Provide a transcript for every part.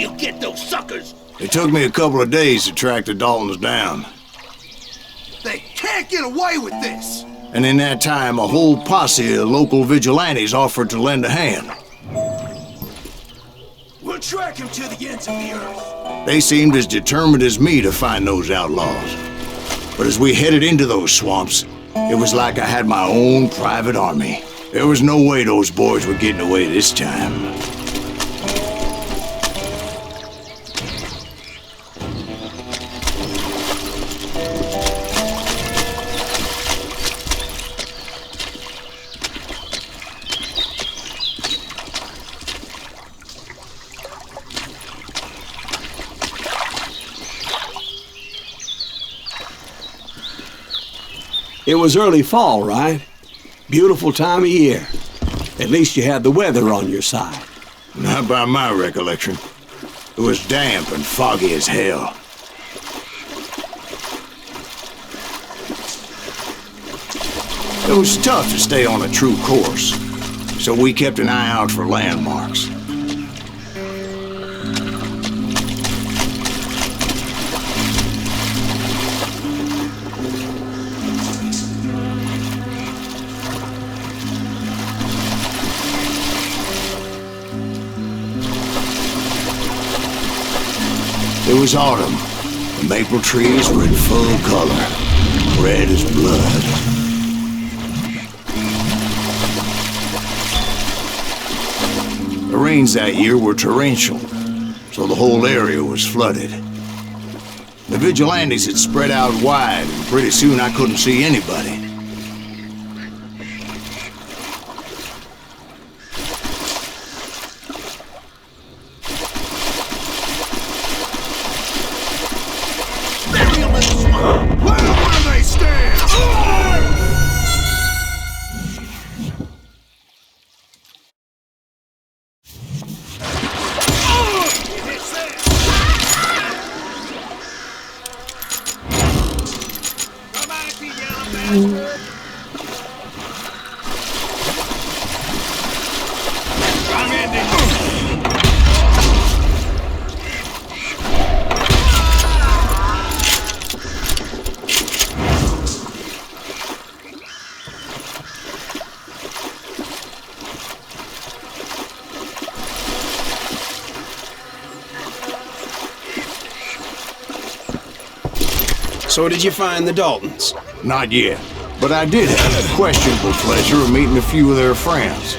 you get those suckers? It took me a couple of days to track the Daltons down. They can't get away with this! And in that time, a whole posse of local vigilantes offered to lend a hand. We'll track him to the ends of the earth. They seemed as determined as me to find those outlaws. But as we headed into those swamps, it was like I had my own private army. There was no way those boys were getting away this time. It was early fall, right? Beautiful time of year. At least you had the weather on your side. Not by my recollection. It was damp and foggy as hell. It was tough to stay on a true course, so we kept an eye out for landmarks. It was autumn. The maple trees were in full color, red as blood. The rains that year were torrential, so the whole area was flooded. The vigilantes had spread out wide, and pretty soon I couldn't see anybody. So did you find the Daltons? Not yet, but I did have the questionable pleasure of meeting a few of their friends.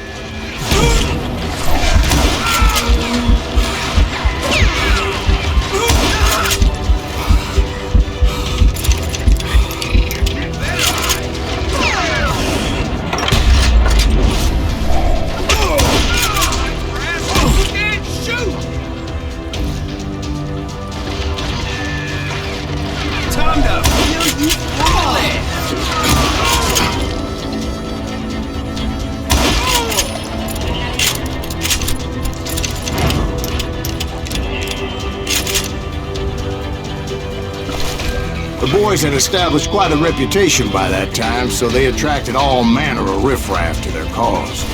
The boys had established quite a reputation by that time, so they attracted all manner of riffraff to their cause.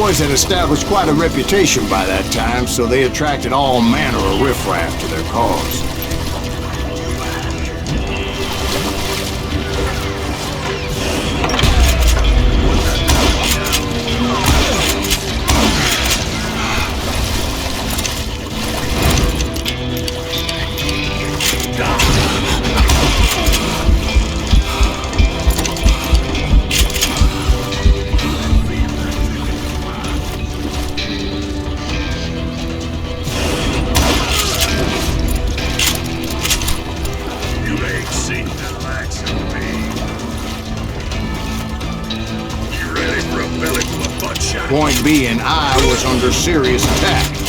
boys had established quite a reputation by that time, so they attracted all manner of riffraff to their cause. Point being, I was under serious attack.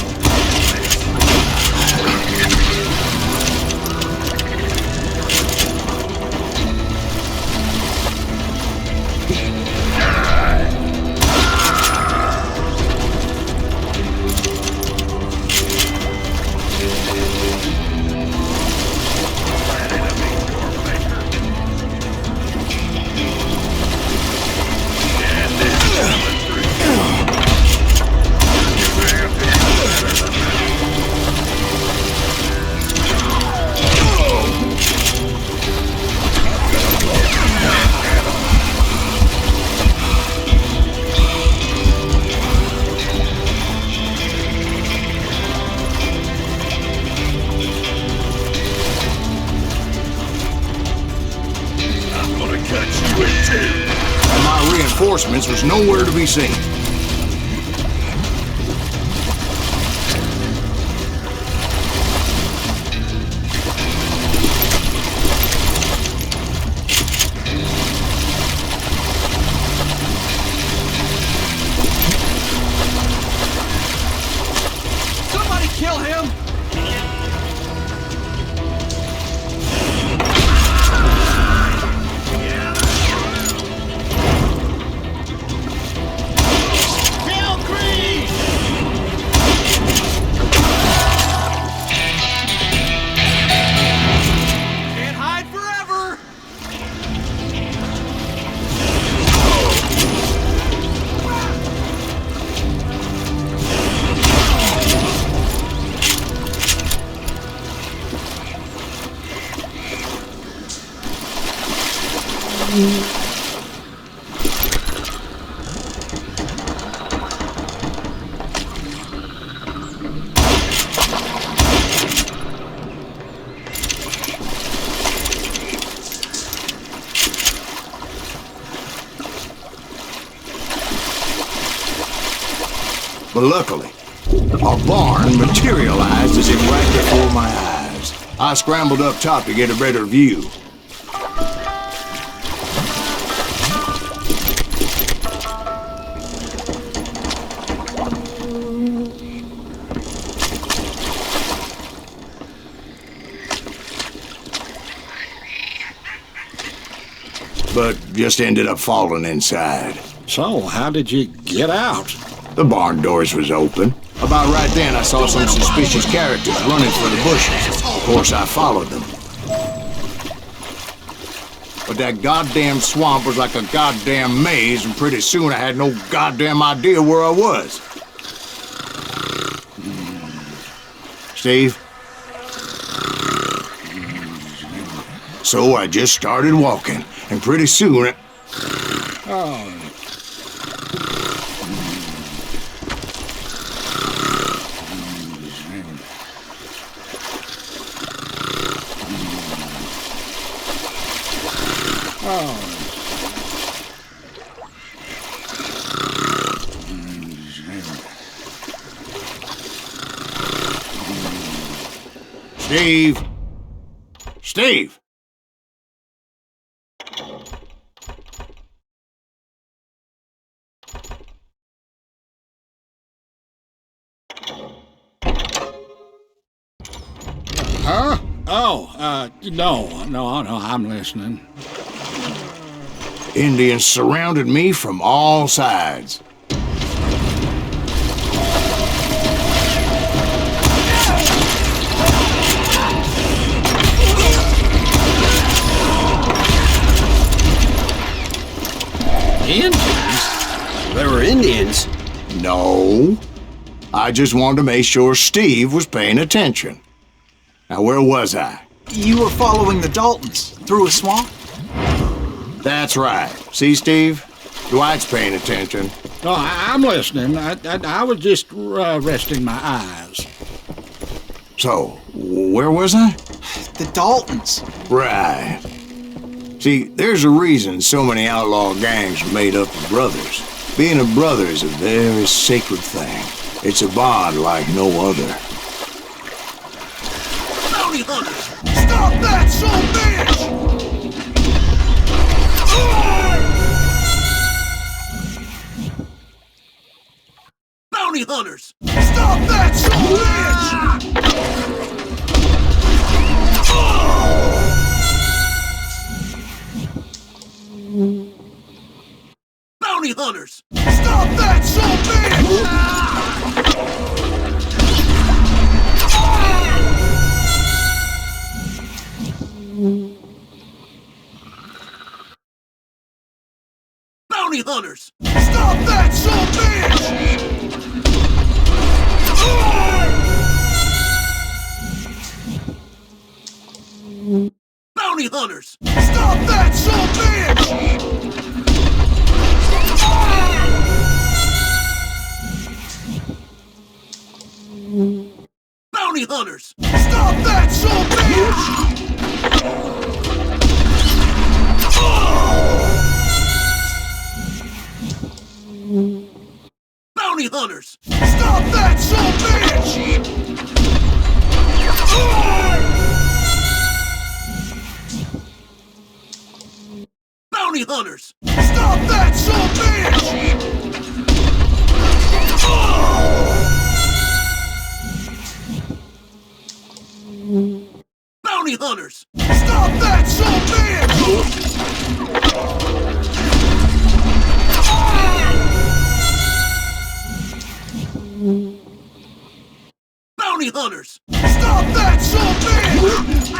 And my reinforcements was nowhere to be seen. Somebody kill him! But luckily, a barn materialized as if right before my eyes. I scrambled up top to get a better view. But just ended up falling inside. So, how did you get out? The barn doors was open. About right then, I saw some suspicious characters running for the bushes. Of course, I followed them. But that goddamn swamp was like a goddamn maze, and pretty soon I had no goddamn idea where I was. Steve? So I just started walking, and pretty soon... Oh. Steve! Steve! Huh? Oh, no, I'm listening. Indians surrounded me from all sides. Indians? There were Indians? No. I just wanted to make sure Steve was paying attention. Now, where was I? You were following the Daltons through a swamp? That's right. See, Steve? Dwight's paying attention. No, I'm listening. I was just resting my eyes. So, where was I? The Daltons. Right. See, there's a reason so many outlaw gangs are made up of brothers. Being a brother is a very sacred thing. It's a bond like no other. Bounty hunters! Stop that son of a bitch! Bounty hunters! Stop that son of a bitch! Bounty hunters! Stop that son of a bitch! Bounty hunters! Stop that son of a bitch! Bounty hunters! Stop that son of a bitch! Bounty hunters! Stop that son of a bitch! Bounty hunters! Stop that son of a bitch! Bounty hunters! Stop that son of a bitch! Bounty hunters! Stop that son of a bitch! Bounty hunters! Stop that son of a bitch!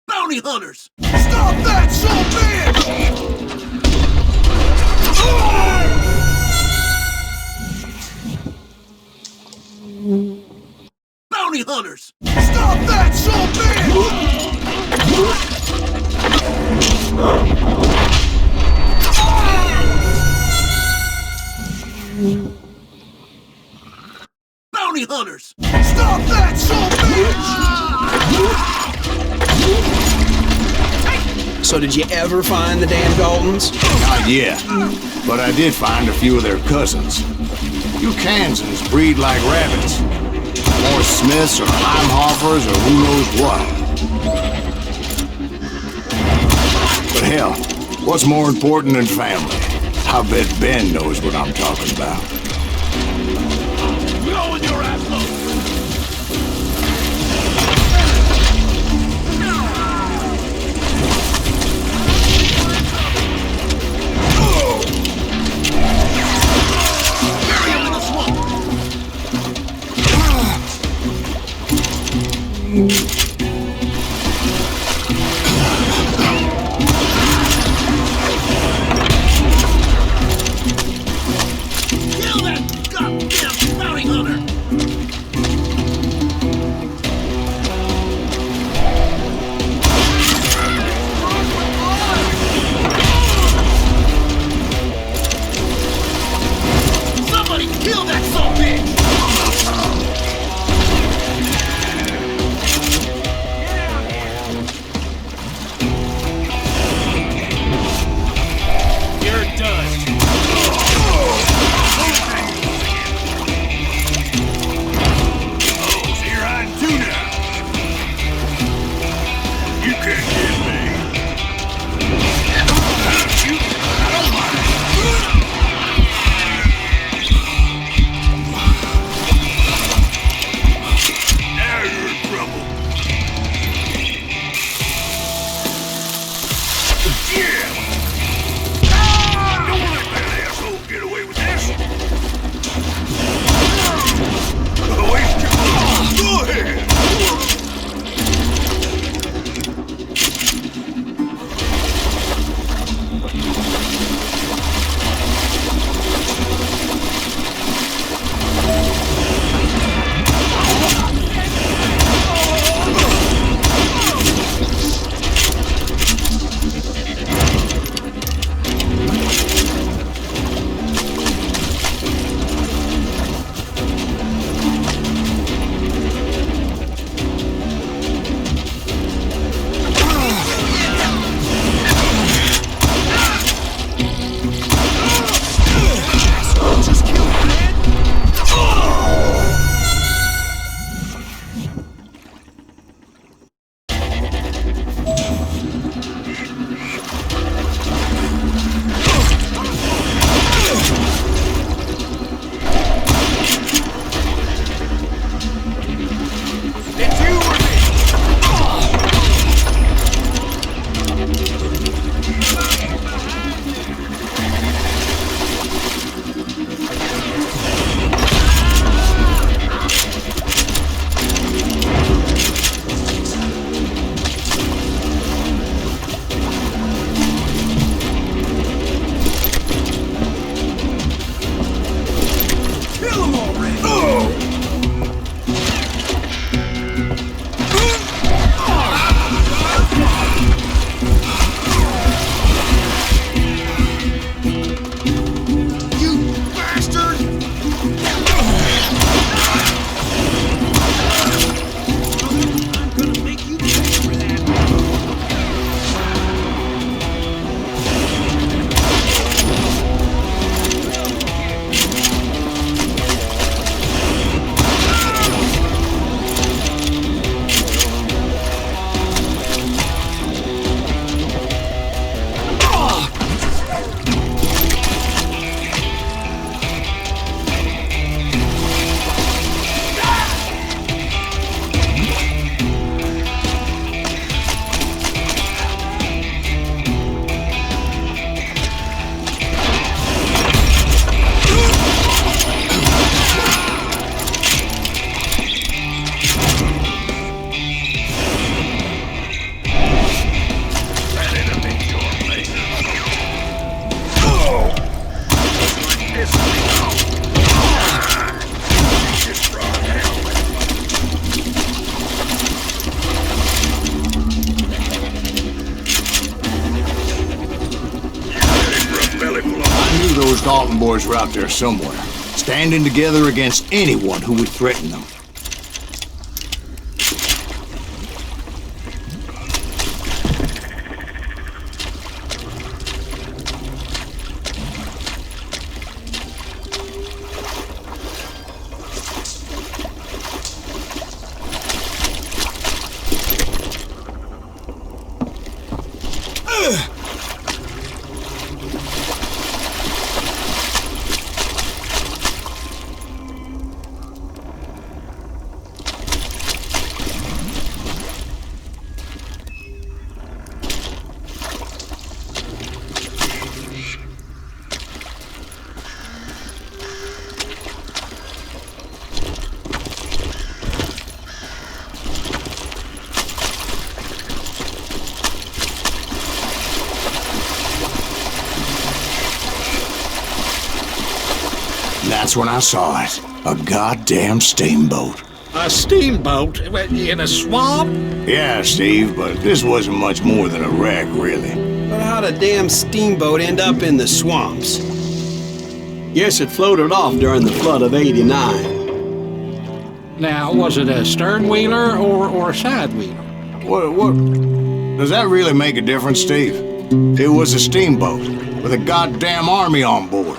Bounty hunters! Stop that son of a bitch! Bounty hunters! Stop that son of a bitch! Bounty hunters! Stop that son of a bitch! So did you ever find the damn Daltons? Not yet, but I did find a few of their cousins. You Kansans breed like rabbits. More Smiths or Heimhoffers or who knows what. But hell, what's more important than family? I bet Ben knows what I'm talking about. Blowing your ass low! Kill those Dalton boys were out there somewhere, standing together against anyone who would threaten them. That's when I saw it. A goddamn steamboat. A steamboat in a swamp? Yeah, Steve, but this wasn't much more than a wreck, really. But how'd a damn steamboat end up in the swamps? Guess it floated off during the flood of '89. Now, was it a stern wheeler or a side wheeler? What? Does that really make a difference, Steve? It was a steamboat with a goddamn army on board.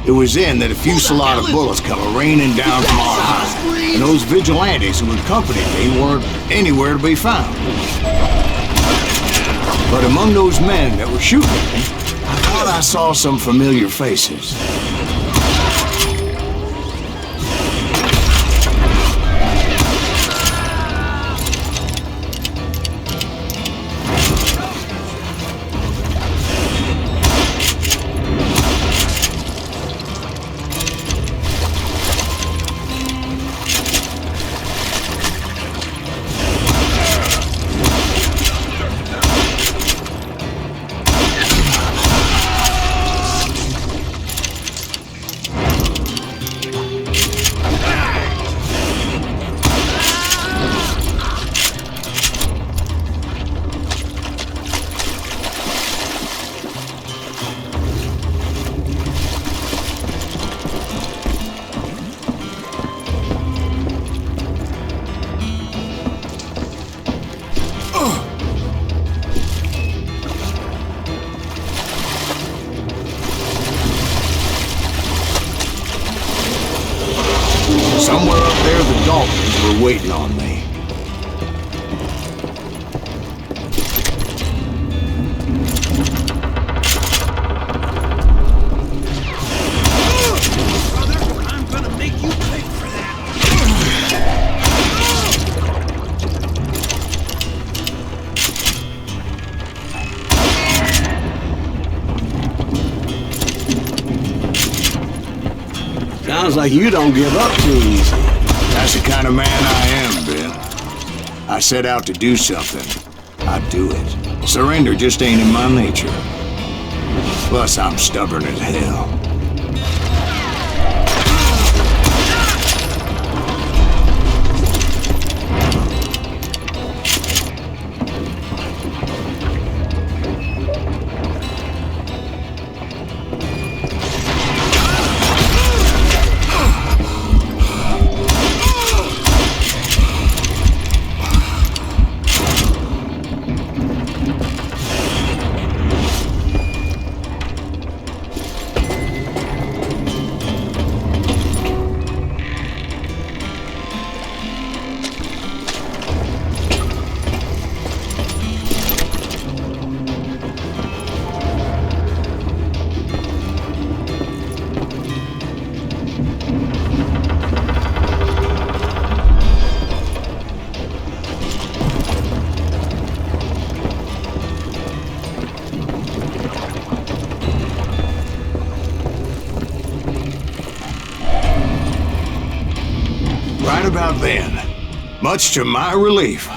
It was then that a fusillade of bullets come raining down from on high, and those vigilantes who accompanied me weren't anywhere to be found. But among those men that were shooting at me, I thought I saw some familiar faces. Somewhere up there, the Daltons were waiting on me. I'm gonna make you pay for that. Sounds like you don't give up too easy. That's the kind of man I am, Ben. I set out to do something. I do it. Surrender just ain't in my nature. Plus, I'm stubborn as hell. Right about then, much to my relief,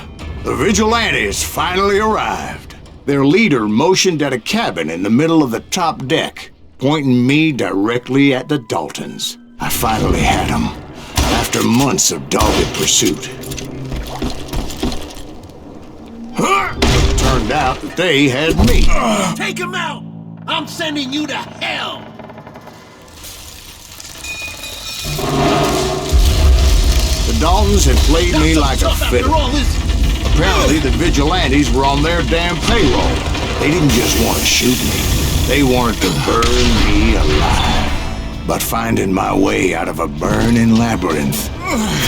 the vigilantes finally arrived. Their leader motioned at a cabin in the middle of the top deck, pointing me directly at the Daltons. I finally had them, after months of dogged pursuit. It turned out that they had me. Take him out! I'm sending you to hell! The Daltons had played me Not so like a tough after fiddle. all, is it? Apparently, the vigilantes were on their damn payroll. They didn't just want to shoot me. They wanted to burn me alive. But finding my way out of a burning labyrinth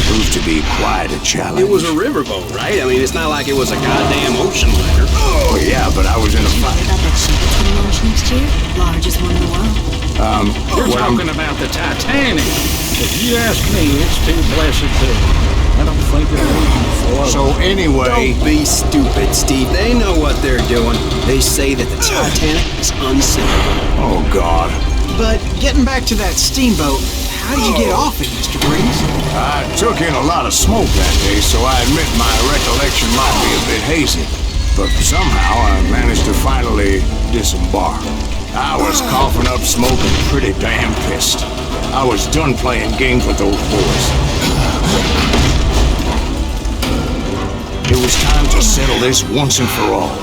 proved to be quite a challenge. It was a riverboat, right? I mean, it's not like it was a goddamn ocean liner. Oh, yeah, but I was in a fight. About that ship that's gonna launch next year? Largest one in the world. You're what I'm- talking about the Titanic. If you ask me, it's too blessed to. I don't think it'll even float. So anyway, Don't be stupid, Steve. They know what they're doing. They say that the Titanic is unsinkable. oh God, But getting back to that steamboat, how did you get off it, Mr. Breeze? I took in a lot of smoke that day, so I admit my recollection might be a bit hazy. But somehow I managed to finally disembark. I was coughing up smoke and pretty damn pissed. I was done playing games with those boys. It was time to settle this once and for all.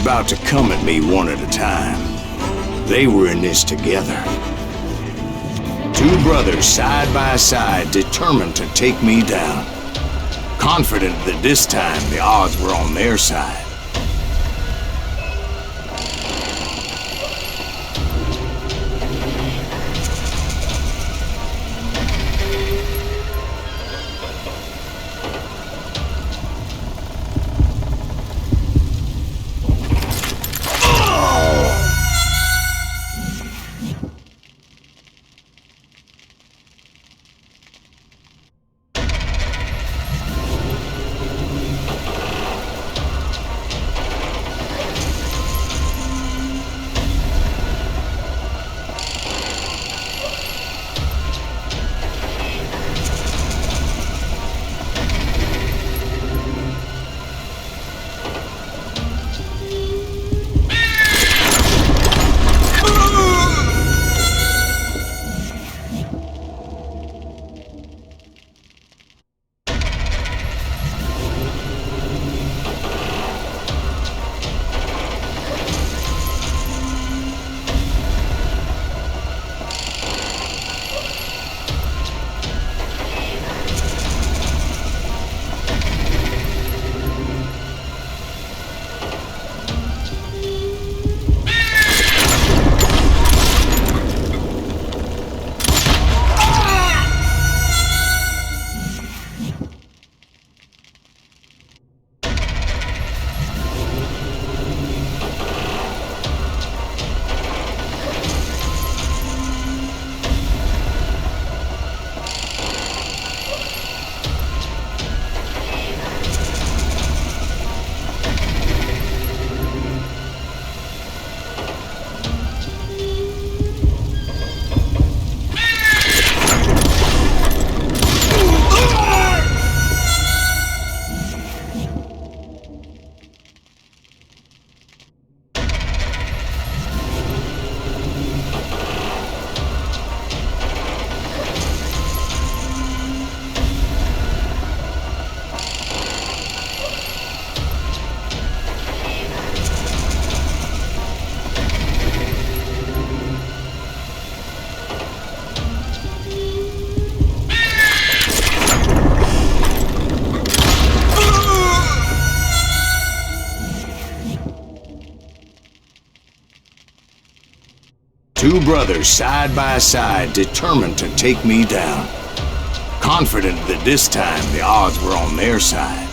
About to come at me one at a time. They were in this together. Two brothers side by side, determined to take me down. Confident that this time the odds were on their side. Two brothers side by side, determined to take me down. Confident that this time the odds were on their side.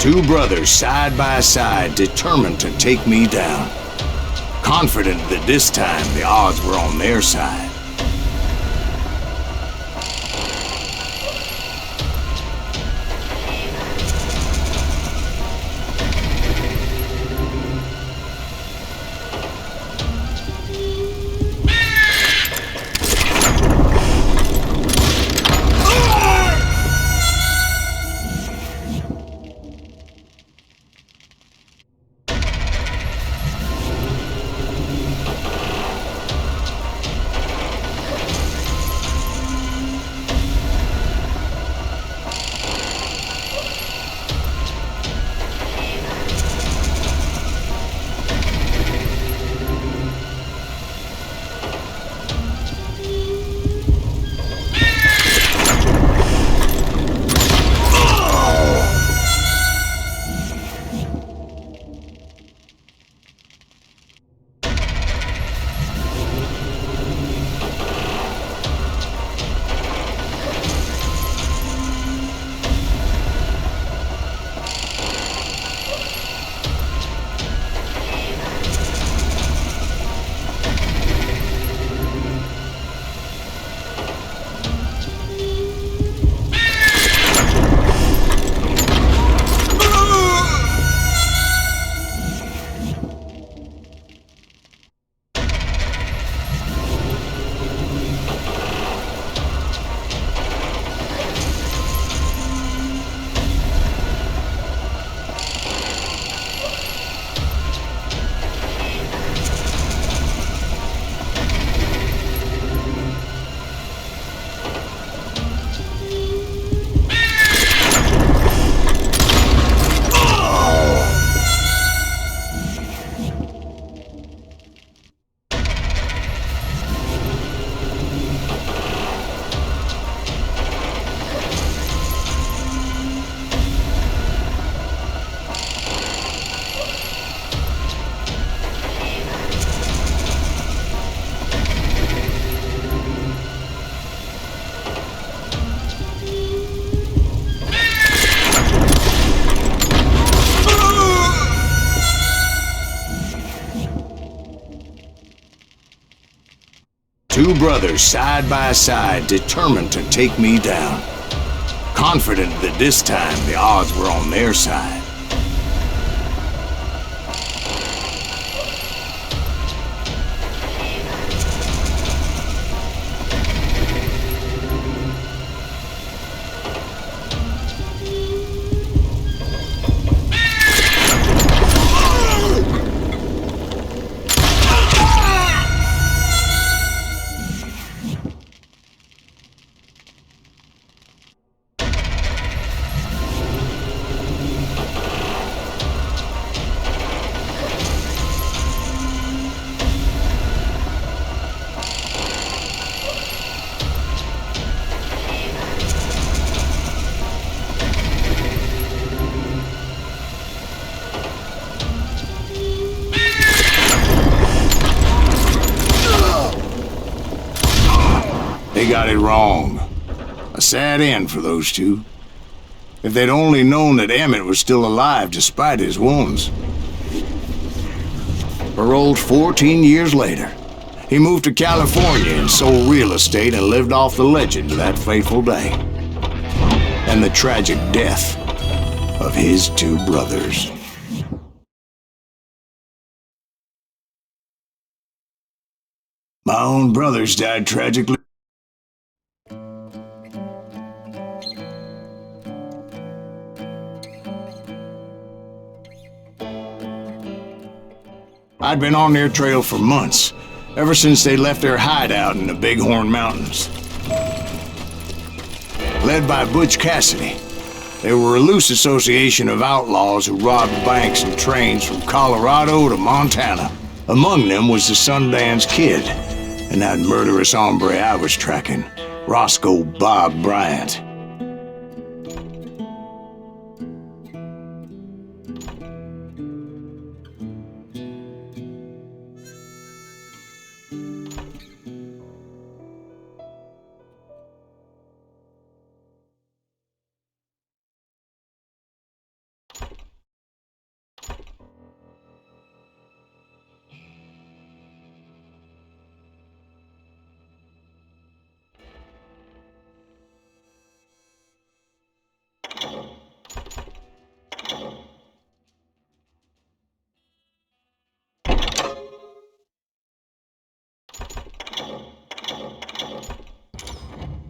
Two brothers side by side, determined to take me down. Confident that this time the odds were on their side. Two brothers side by side, determined to take me down. Confident that this time the odds were on their side. They got it wrong. A sad end for those two. If they'd only known that Emmett was still alive despite his wounds. Paroled 14 years later, he moved to California and sold real estate and lived off the legend of that fateful day. And the tragic death of his two brothers. My own brothers died tragically. I'd been on their trail for months, ever since they left their hideout in the Bighorn Mountains. Led by Butch Cassidy, they were a loose association of outlaws who robbed banks and trains from Colorado to Montana. Among them was the Sundance Kid, and that murderous hombre I was tracking, Roscoe Bob Bryant.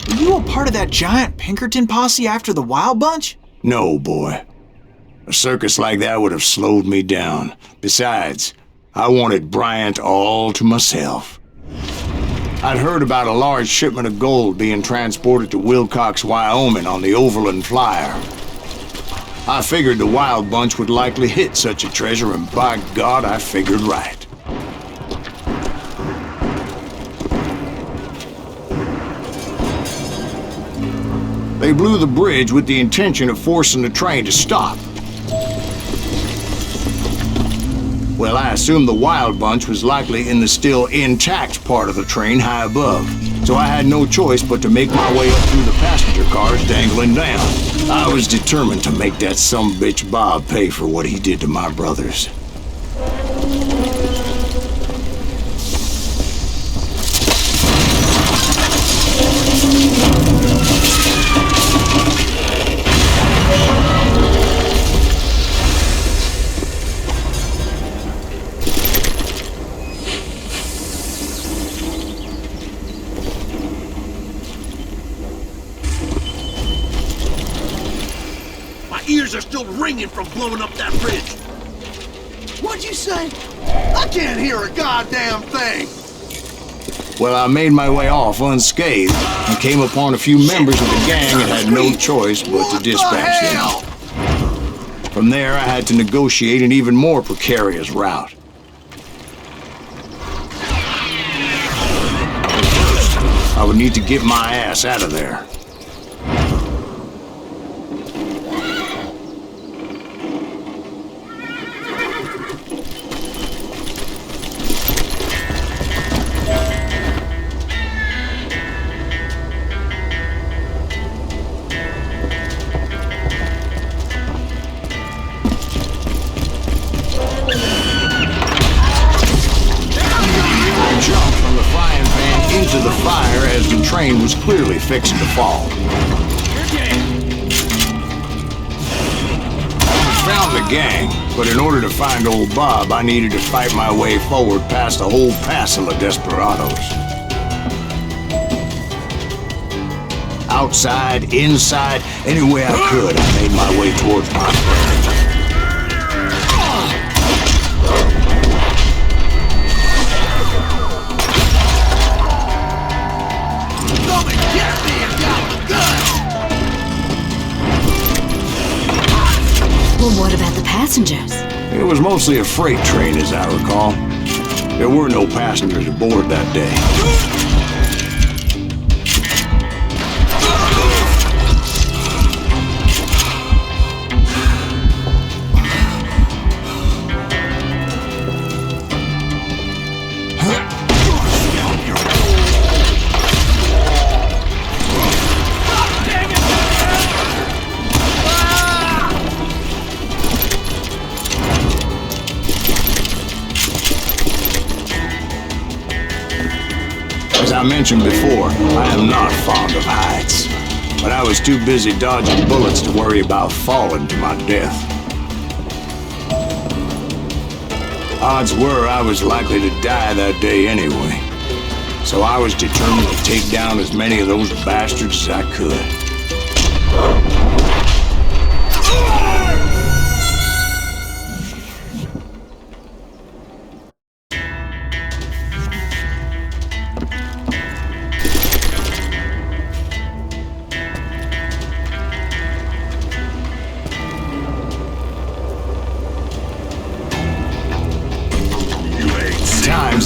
Were you a part of that giant Pinkerton posse after the Wild Bunch? No, boy. A circus like that would have slowed me down. Besides, I wanted Bryant all to myself. I'd heard about a large shipment of gold being transported to Wilcox, Wyoming on the Overland Flyer. I figured the Wild Bunch would likely hit such a treasure, and by God, I figured right. They blew the bridge with the intention of forcing the train to stop. Well, I assumed the Wild Bunch was likely in the still intact part of the train high above, so I had no choice but to make my way up through the passenger cars dangling down. I was determined to make that sumbitch Bob pay for what he did to my brothers. Ears are still ringing from blowing up that bridge. What'd you say? I can't hear a goddamn thing. Well, I made my way off unscathed and came upon a few members of the gang and had no choice but to dispatch them. From there, I had to negotiate an even more precarious route. First, I would need to get my ass out of there. Into train was clearly fixing to fall. I found the gang, but in order to find old Bob, I needed to fight my way forward past a whole passel of desperados. Outside, inside, any way I could, I made my way towards my friends. Come and get me and got a gun! Well, what about the passengers? It was mostly a freight train, as I recall. There were no passengers aboard that day. As I mentioned before, I am not fond of heights, but I was too busy dodging bullets to worry about falling to my death. Odds were I was likely to die that day anyway, so I was determined to take down as many of those bastards as I could.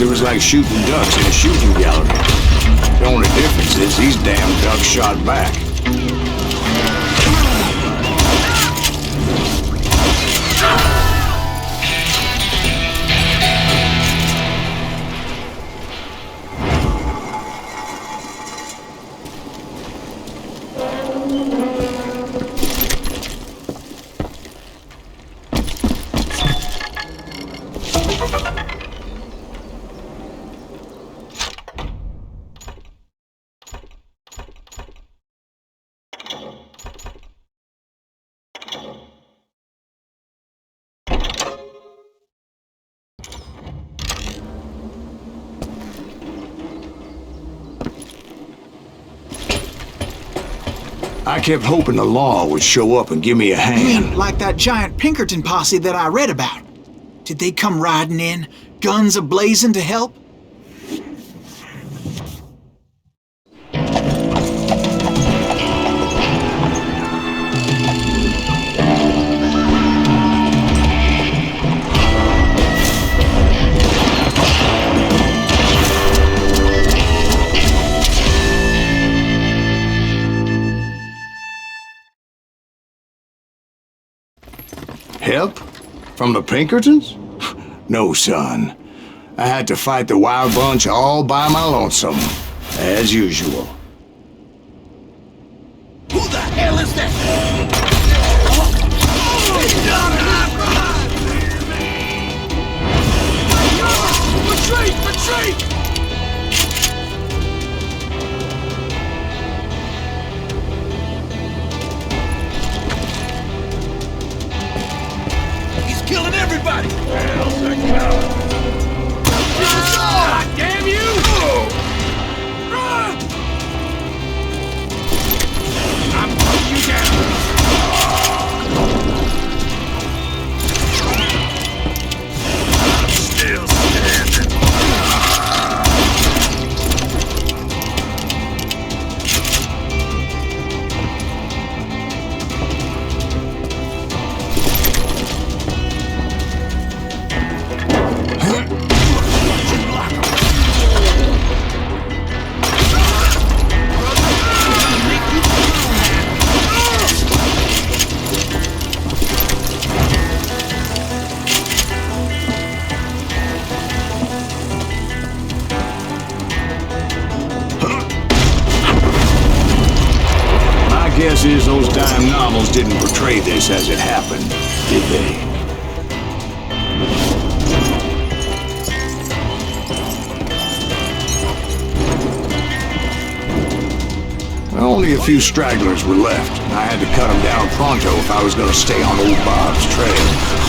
It was like shooting ducks in a shooting gallery. The only difference is these damn ducks shot back. I kept hoping the law would show up and give me a You hand. mean like that giant Pinkerton posse that I read about? Did they come riding in, guns a-blazing to help? Help? From the Pinkertons? No, son. I had to fight the wild bunch all by my lonesome, as usual. Who the hell is that? Retreat! Retreat! He's killing everybody! Hell's a coward! God damn you! Run! I'm putting you down! I'm still standing! Guess is those dime novels didn't portray this as it happened, did they? Only a few stragglers were left, and I had to cut them down pronto if I was going to stay on old Bob's trail.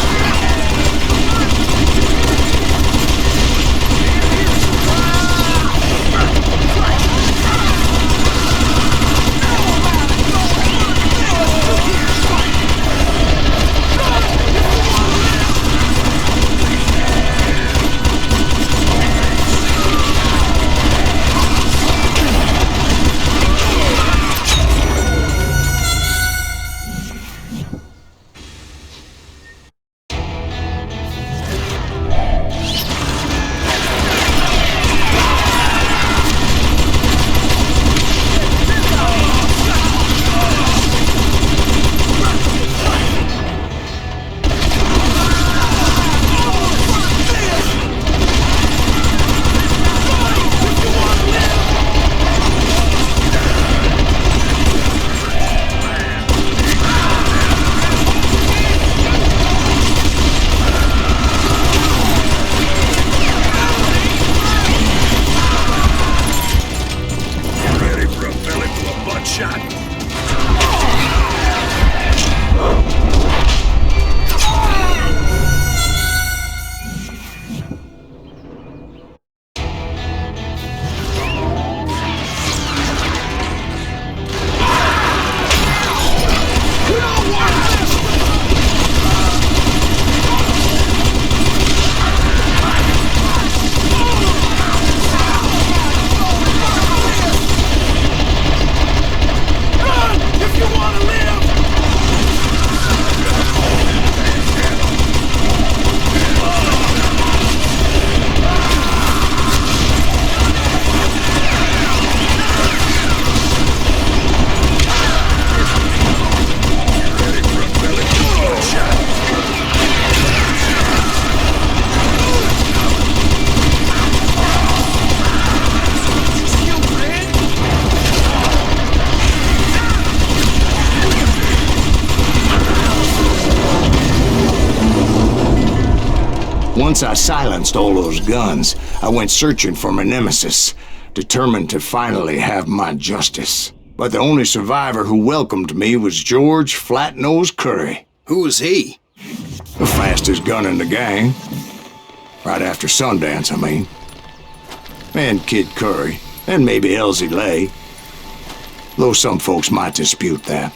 Once I silenced all those guns, I went searching for my nemesis, determined to finally have my justice. But the only survivor who welcomed me was George Flat-Nosed Curry. Who was he? The fastest gun in the gang. Right after Sundance, I mean. And Kid Curry, and maybe Elsie Lay. Though some folks might dispute that.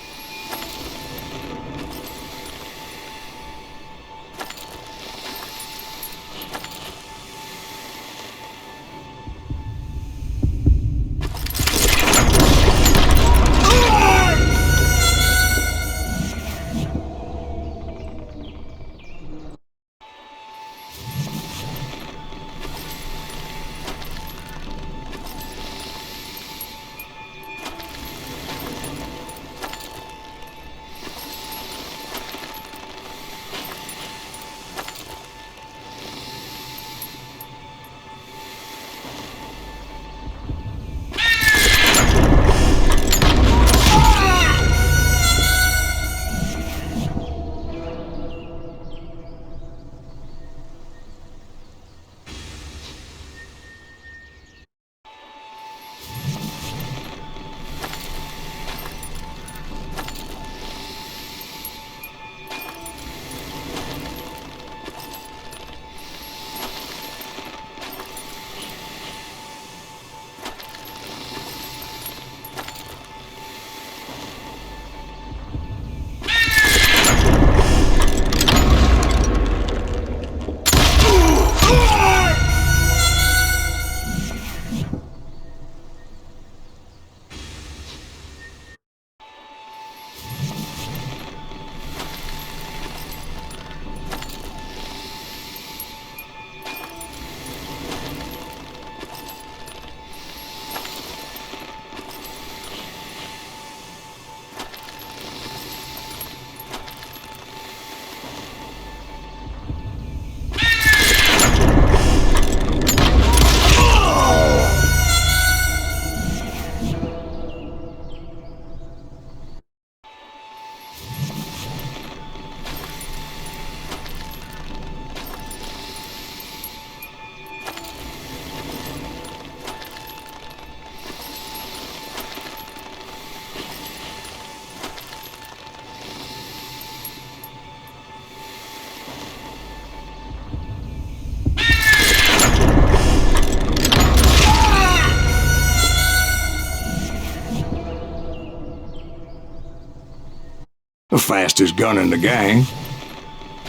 The fastest gun in the gang.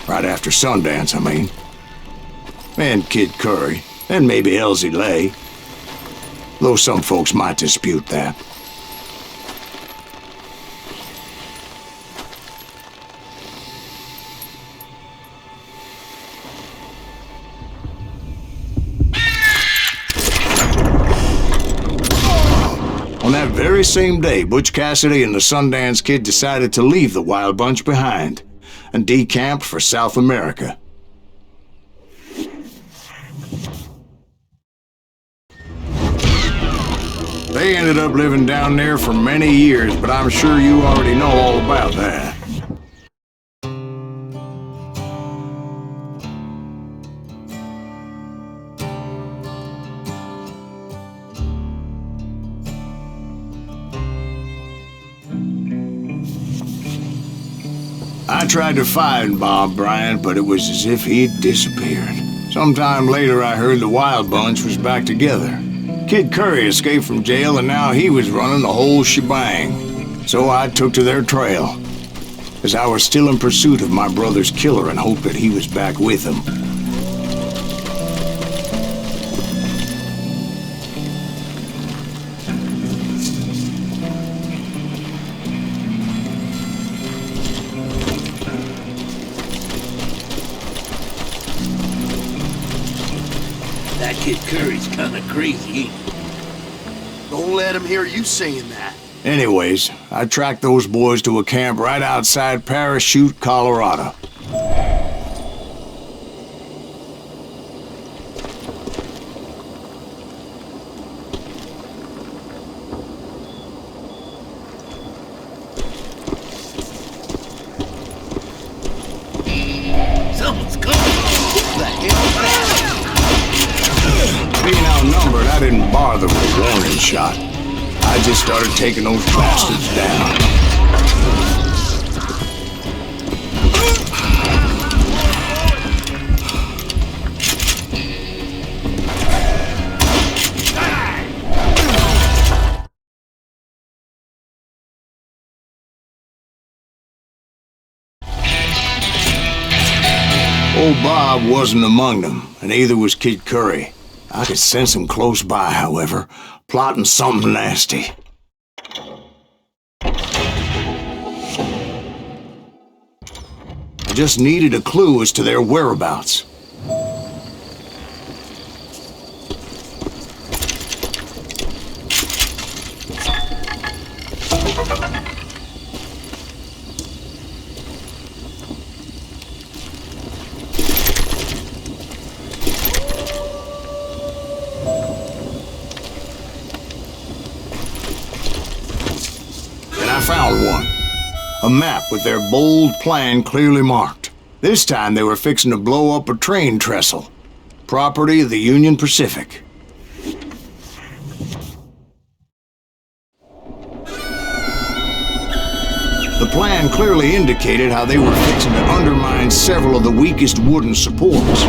Right after Sundance, I mean. And Kid Curry, and maybe Elsie Lay. Though some folks might dispute that. On that very same day, Butch Cassidy and the Sundance Kid decided to leave the Wild Bunch behind and decamped for South America. They ended up living down there for many years, but I'm sure you already know all about that. I tried to find Bob Bryant, but it was as if he'd disappeared. Sometime later, I heard the Wild Bunch was back together. Kid Curry escaped from jail, and now he was running the whole shebang. So I took to their trail, as I was still in pursuit of my brother's killer and hoped that he was back with him. That Kid Curry's kinda crazy, ain't he? Don't let him hear you saying that. Anyways, I tracked those boys to a camp right outside Parachute, Colorado. Someone's coming. What the hell is that? Being outnumbered, I didn't bother with a warning shot. I just started taking those bastards down. Old Bob wasn't among them, and neither was Kid Curry. I could sense him close by, however, plotting something nasty. I just needed a clue as to their whereabouts. I found one. A map with their bold plan clearly marked. This time they were fixing to blow up a train trestle. Property of the Union Pacific. The plan clearly indicated how they were fixing to undermine several of the weakest wooden supports.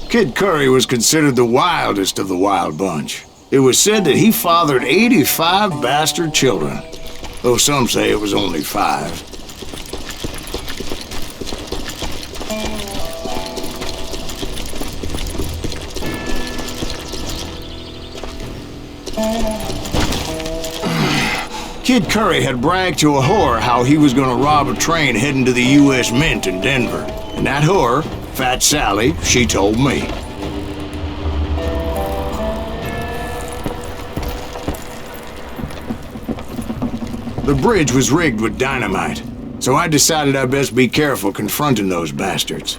Kid Curry was considered the wildest of the Wild Bunch. It was said that he fathered 85 bastard children, though some say it was only 5. Kid Curry had bragged to a whore how he was going to rob a train heading to the U.S. Mint in Denver. And that whore, Fat Sally, she told me. The bridge was rigged with dynamite, so I decided I'd best be careful confronting those bastards.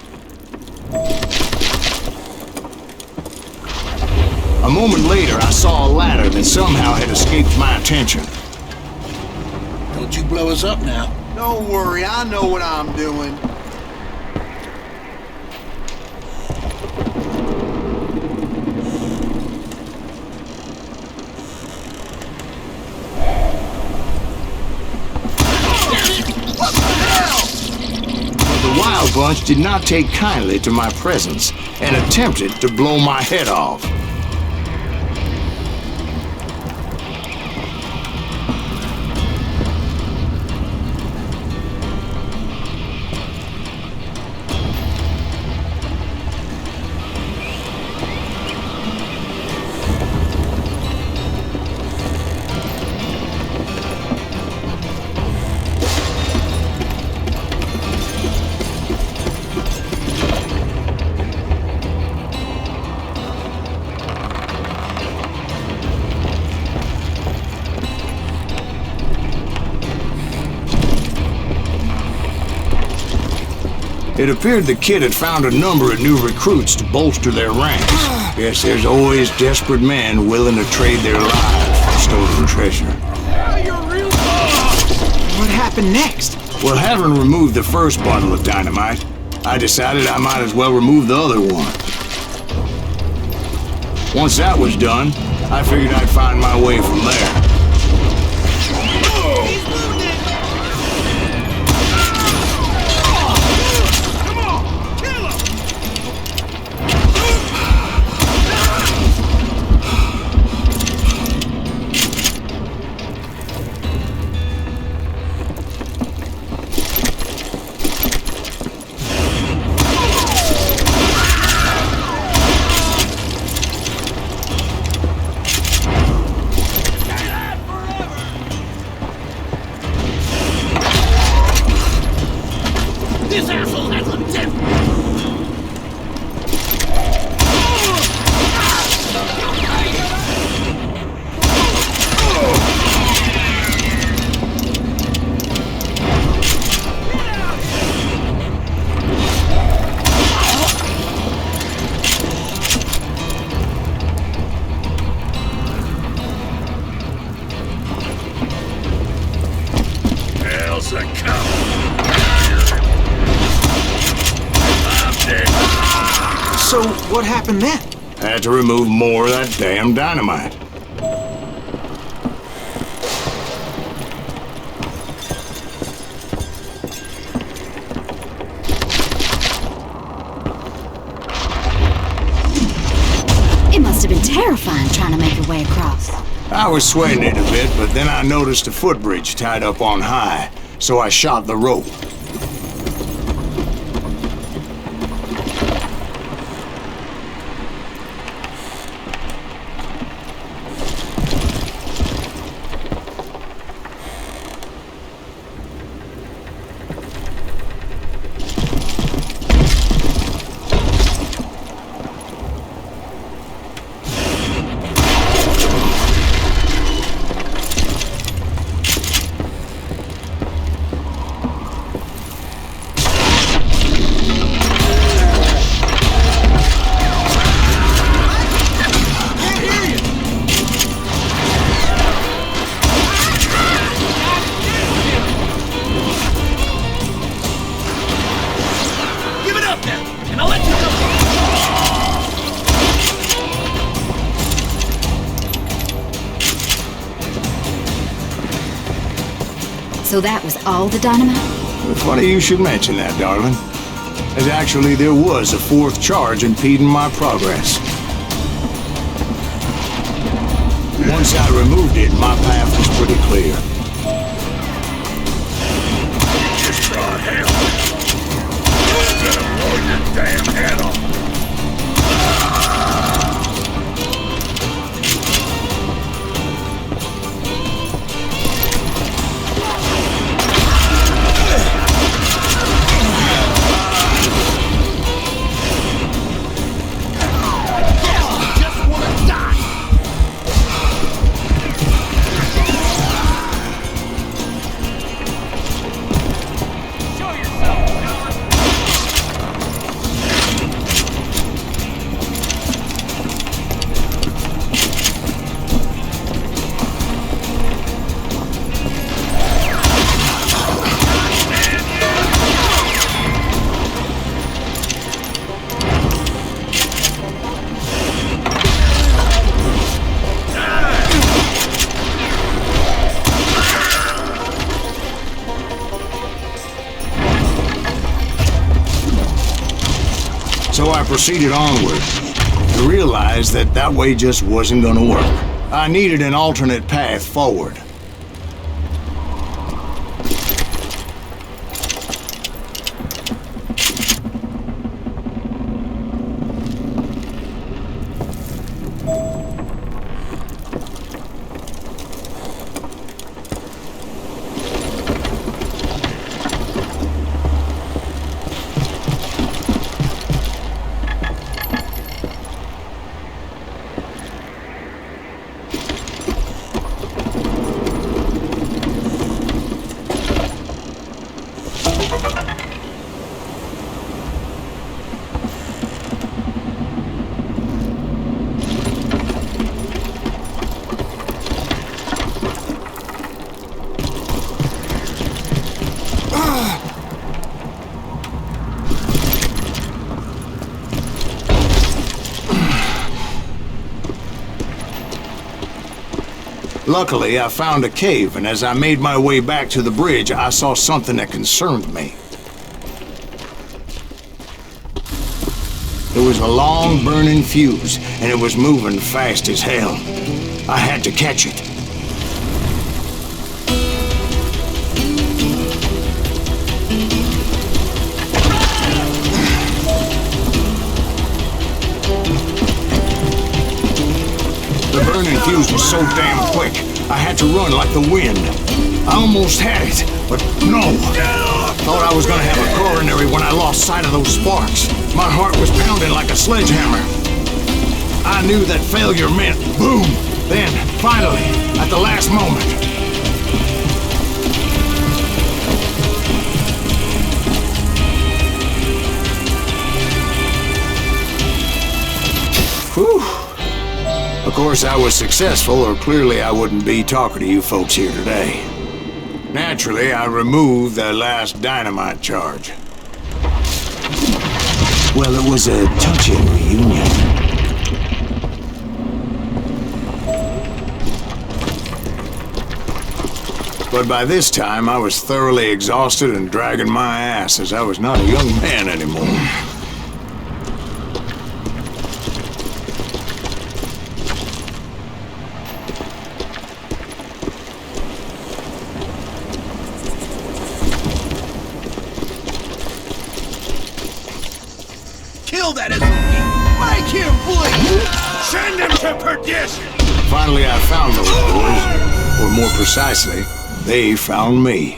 A moment later, I saw a ladder that somehow had escaped my attention. Don't you blow us up now. Don't worry, I know what I'm doing. Wild Bunch did not take kindly to my presence and attempted to blow my head off. It appeared the kid had found a number of new recruits to bolster their ranks. Guess there's always desperate men willing to trade their lives for stolen treasure. What happened next? Well, having removed the first bundle of dynamite, I decided I might as well remove the other one. Once that was done, I figured I'd find my way from there. This asshole has a death! Hell's a coming! So, what happened then? Had to remove more of that damn dynamite. It must have been terrifying trying to make your way across. I was sweating it a bit, but then I noticed a footbridge tied up on high, so I shot the rope. So that was all the dynamite? Funny you should mention that, darling. As actually there was a fourth charge impeding my progress. Once I removed it, my path was pretty clear. Just brought hell. Better blow your damn head off. So I proceeded onward. I realized that that way just wasn't gonna work. I needed an alternate path forward. Luckily, I found a cave, and as I made my way back to the bridge, I saw something that concerned me. It was a long, burning fuse, and it was moving fast as hell. I had to catch it. The burning fuse was so damn quick, I had to run like the wind. I almost had it, but no. Thought I was gonna have a coronary when I lost sight of those sparks. My heart was pounding like a sledgehammer. I knew that failure meant boom. Then, finally, at the last moment. Whew. Of course, I was successful, or clearly I wouldn't be talking to you folks here today. Naturally, I removed that last dynamite charge. Well, it was a touching reunion. But by this time, I was thoroughly exhausted and dragging my ass, as I was not a young man anymore. Kill that SOB! Make him bleed! Send him to perdition! Finally, I found those boys. Or more precisely, they found me.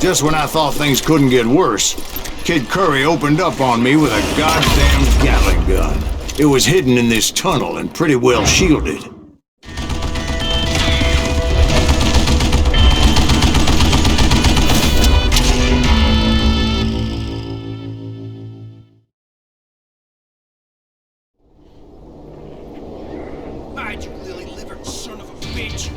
Just when I thought things couldn't get worse, Kid Curry opened up on me with a goddamn Gatling gun. It was hidden in this tunnel and pretty well shielded. Hide, you lily-livered son of a bitch!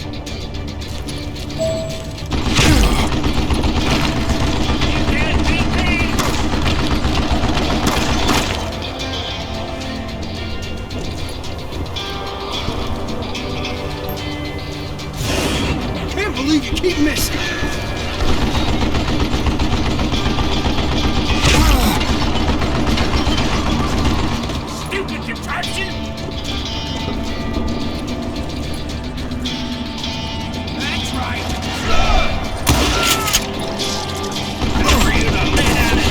Can't believe you keep missing! Stupid contraption! That's right! Time for you to lay down and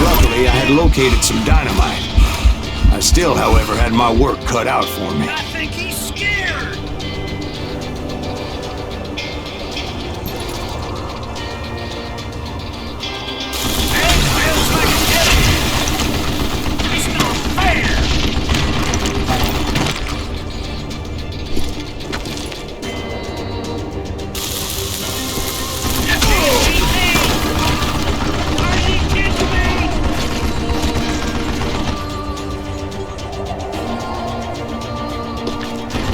Luckily, I had located some dynamite. I still, however, had my work cut out for me. I think he's scared! Hey, feels like a kid! It's not fair! Are you kidding me?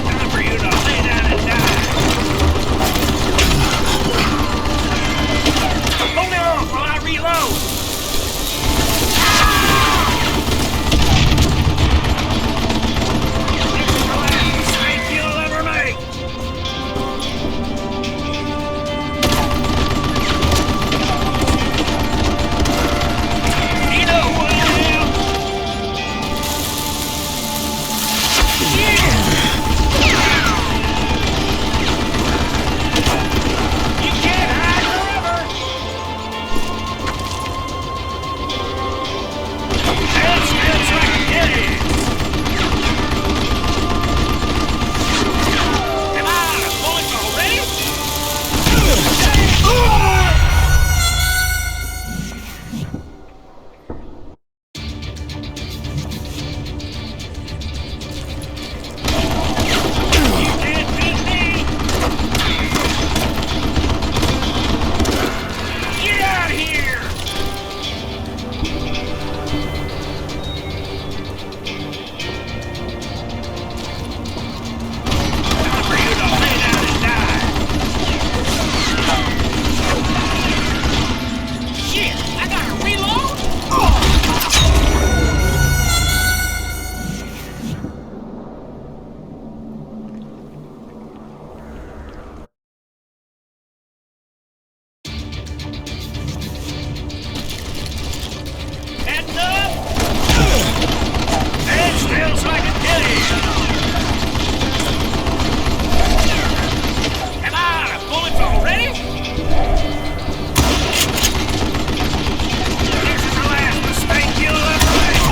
Time for you to lay down and die. Hold me off while I reload. This is the last mistake you'll ever make. You know who I am. You can't hide forever! That's feels like a kitty! Am I out of bullets already? You can't beat me! Get out of here! Time for you to lay down and die. Shit! I gotta reload? Heading up! It feels like a kitty! Am I out of bullets already? This is the last mistake you'll ever make!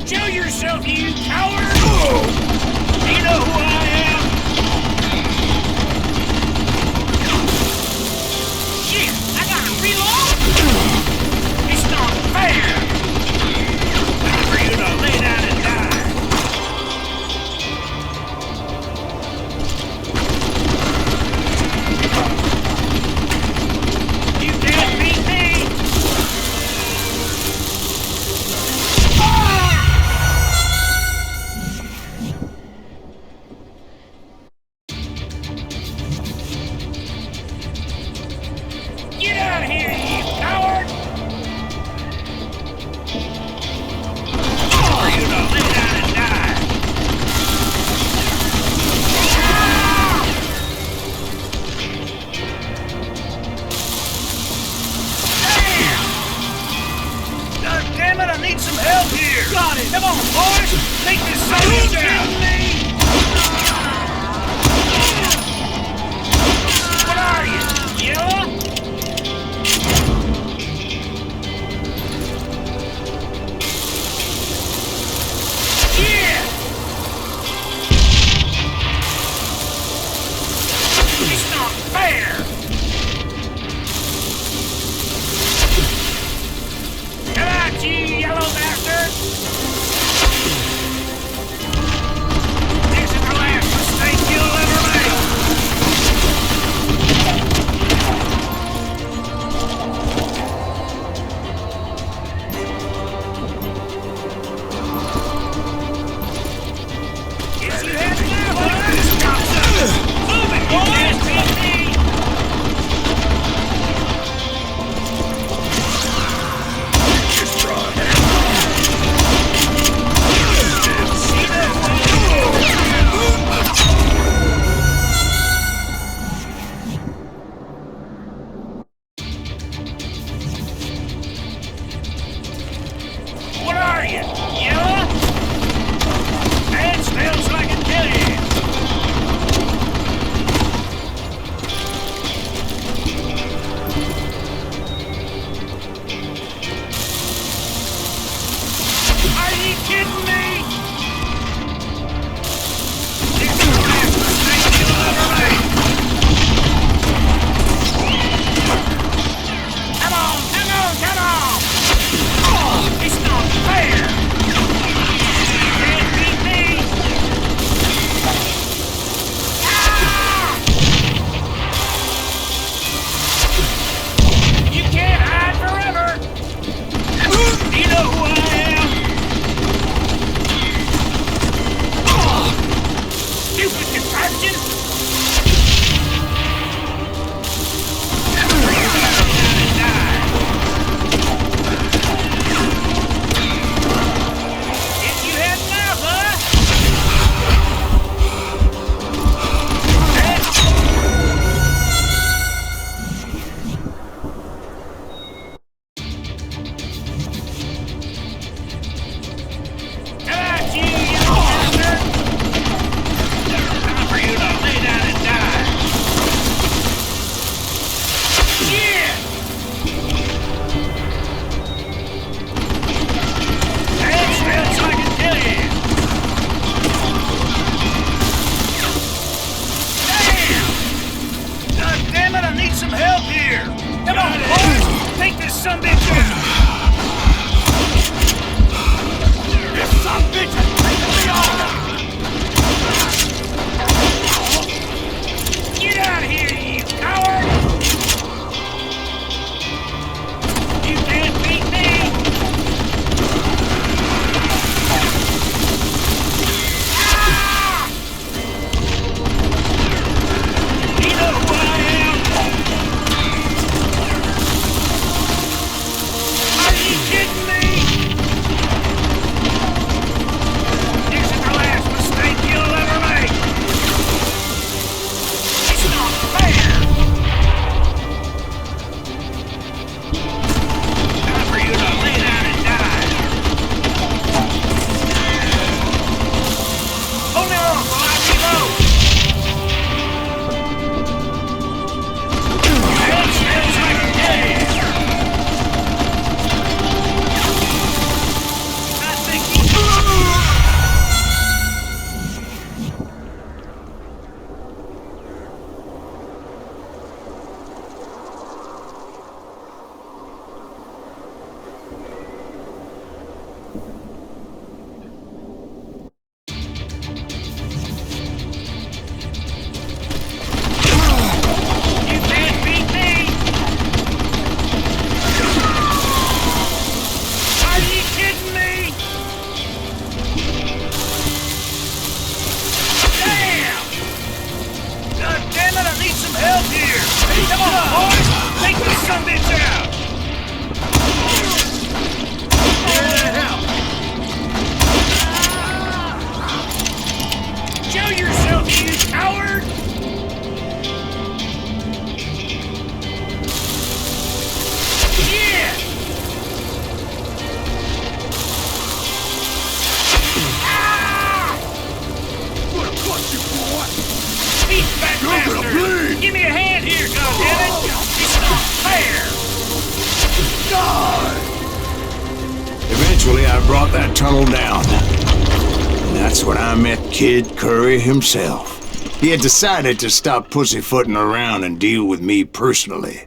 Show yourself, you coward! You know who I am? Shit! I gotta reload? It's not fair! Time for you to lay down and die! You can't beat me! fair! God! Eventually, I brought that tunnel down. And that's when I met Kid Curry himself. He had decided to stop pussyfooting around and deal with me personally.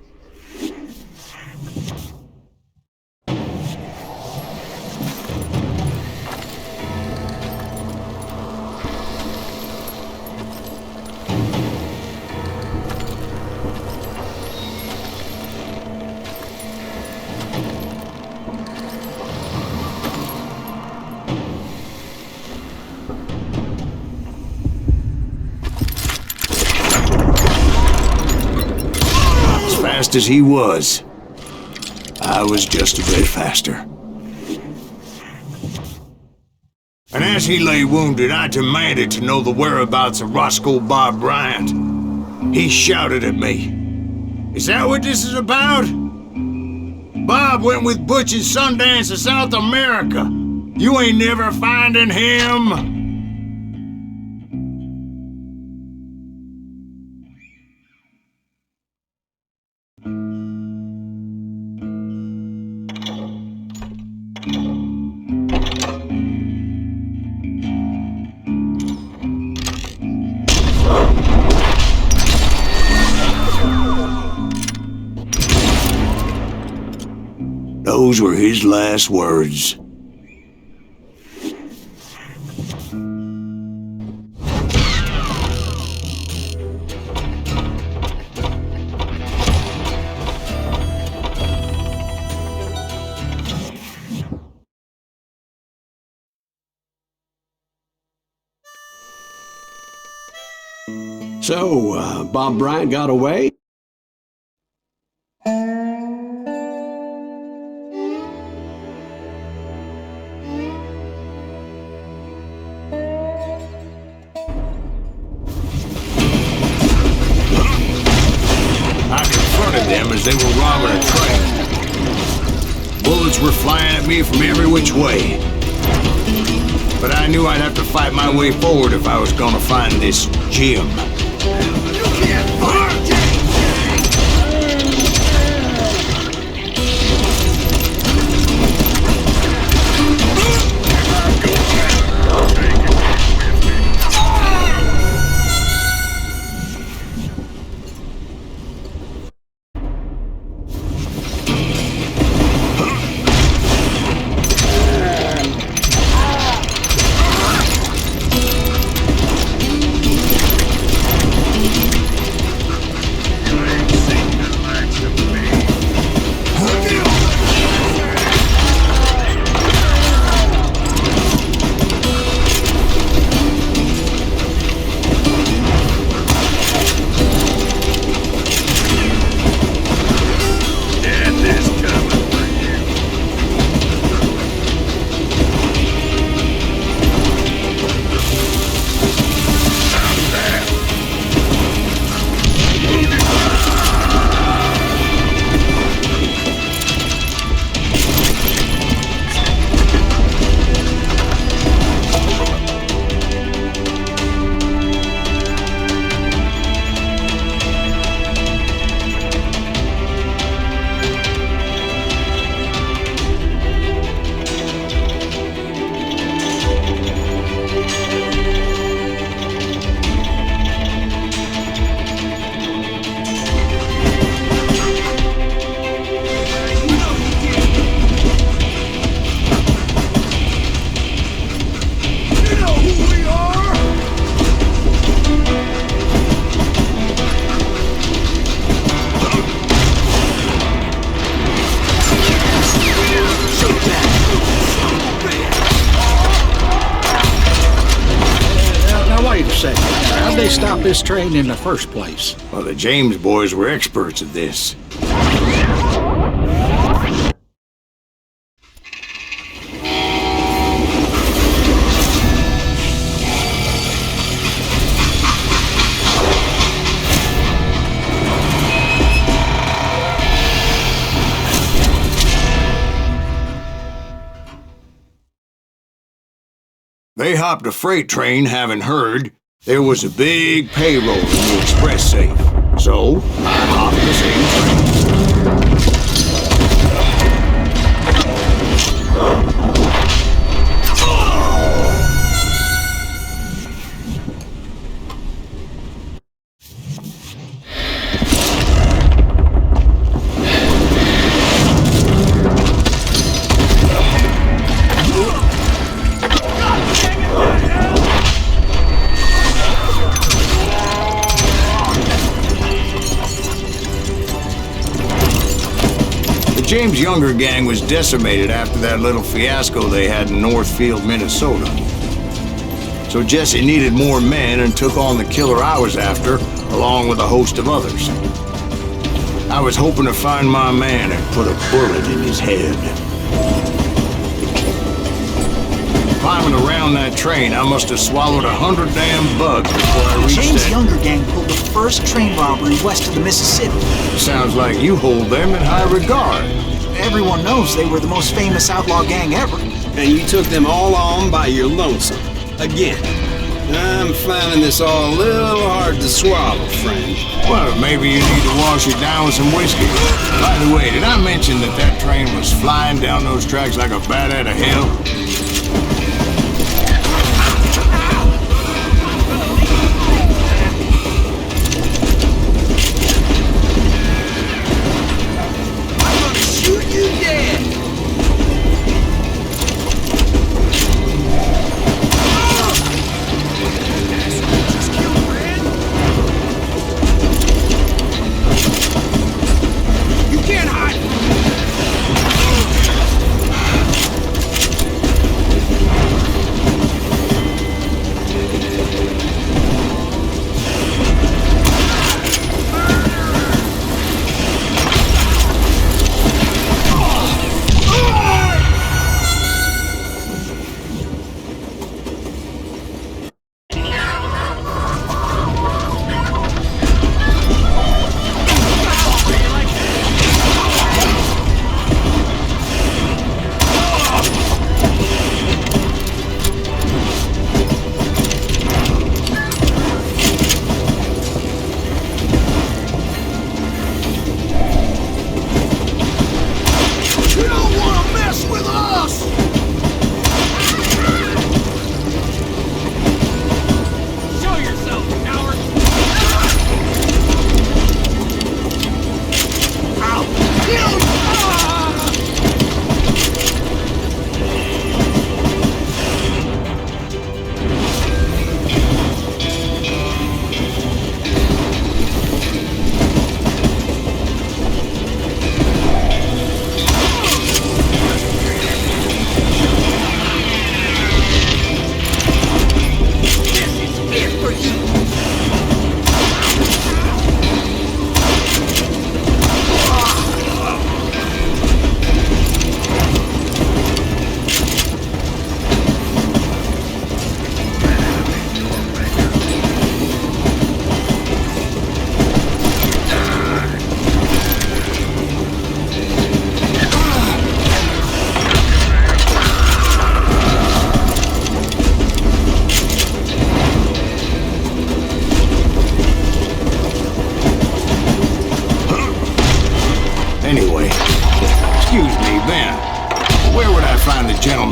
Fast as he was, I was just a bit faster. And as he lay wounded, I demanded to know the whereabouts of Roscoe Bob Bryant. He shouted at me, "Is that what this is about? Bob went with Butch and Sundance to South America. You ain't never finding him." Those were his last words. So, Bob Bryant got away? I confronted them as they were robbing a train. Bullets were flying at me from every which way. But I knew I'd have to fight my way forward if I was gonna find this Jim. You can't fight James! How'd they stop this train in the first place? Well, the James boys were experts at this. They hopped a freight train, having heard there was a big payroll in the express safe. So, I hopped the same train. James Younger gang was decimated after that little fiasco they had in Northfield, Minnesota. So Jesse needed more men and took on the killer I was after, along with a host of others. I was hoping to find my man and put a bullet in his head. Climbing around that train, I must have swallowed 100 damn bugs before I reached James that. Younger gang pulled the first train robbery west of the Mississippi. Sounds like you hold them in high regard. Everyone knows they were the most famous outlaw gang ever. And you took them all on by your lonesome. Again. I'm finding this all a little hard to swallow, friend. Well, maybe you need to wash it down with some whiskey. By the way, did I mention that that train was flying down those tracks like a bat out of hell?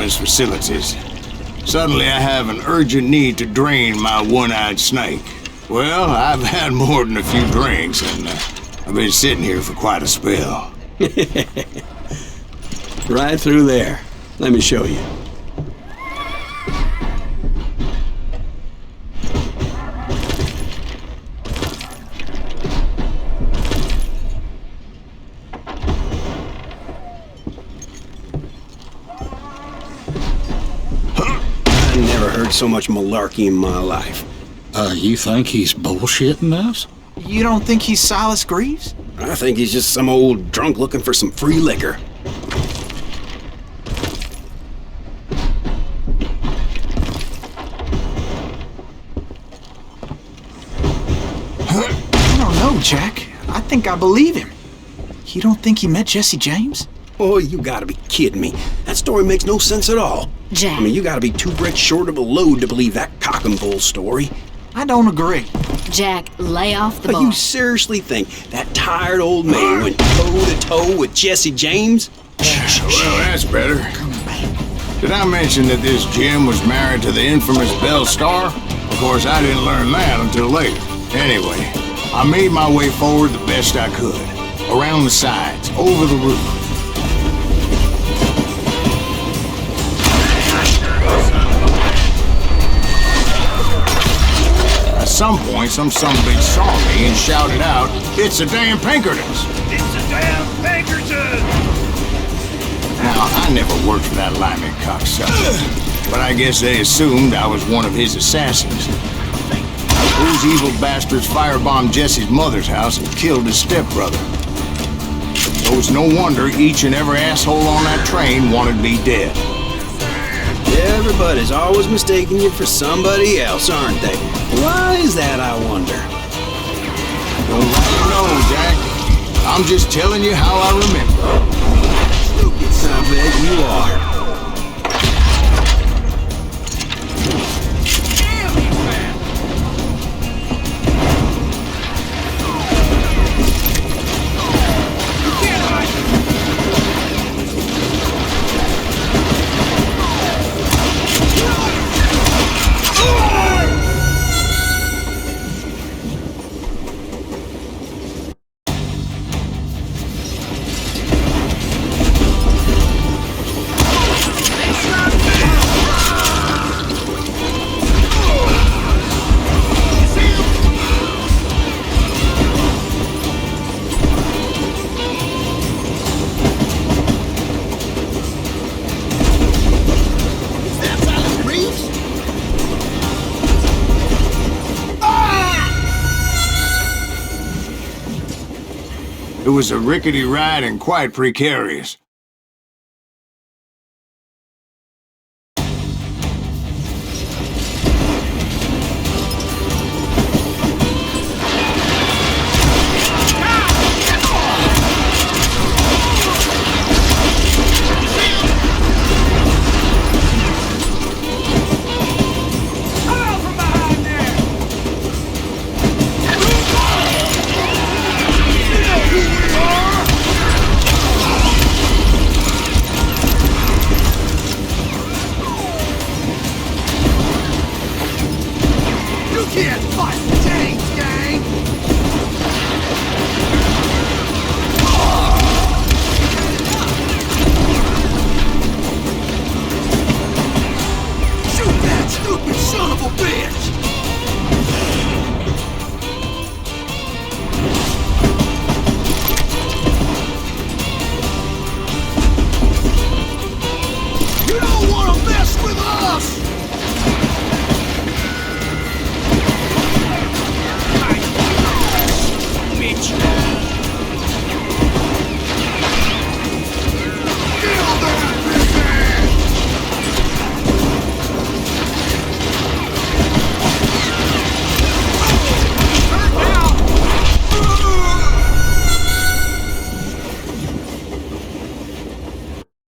Facilities. Suddenly I have an urgent need to drain my one-eyed snake. Well, I've had more than a few drinks, and I've been sitting here for quite a spell. Right through there. Let me show you. So much malarkey in my life. You think he's bullshitting us? You don't think he's Silas Greaves? I think he's just some old drunk looking for some free liquor. I don't know, Jack. I think I believe him. You don't think he met Jesse James? Oh, you gotta be kidding me. That story makes no sense at all. Jack. I mean, you gotta be 2 bricks short of a load to believe that cock and bull story. I don't agree. Jack, lay off the But bar. you seriously think that tired old man went toe-to-toe with Jesse James? Well, that's better. Did I mention that this Jim was married to the infamous Belle Star? Of course, I didn't learn that until later. Anyway, I made my way forward the best I could. Around the sides, over the roof. At some point, some bitch saw me and shouted out, "It's the damn Pinkertons!" It's the damn Pinkertons! Now, I never worked for that limey cocksucker, but I guess they assumed I was one of his assassins. Those evil bastards firebombed Jesse's mother's house and killed his stepbrother. So it's no wonder each and every asshole on that train wanted me dead. Everybody's always mistaking you for somebody else, aren't they? Why is that, I wonder? Don't know, Jack. I'm just telling you how I remember. I bet you are. It was a rickety ride and quite precarious. Can't fight James, gang! Shoot that stupid son of a bitch! You don't want to mess with us!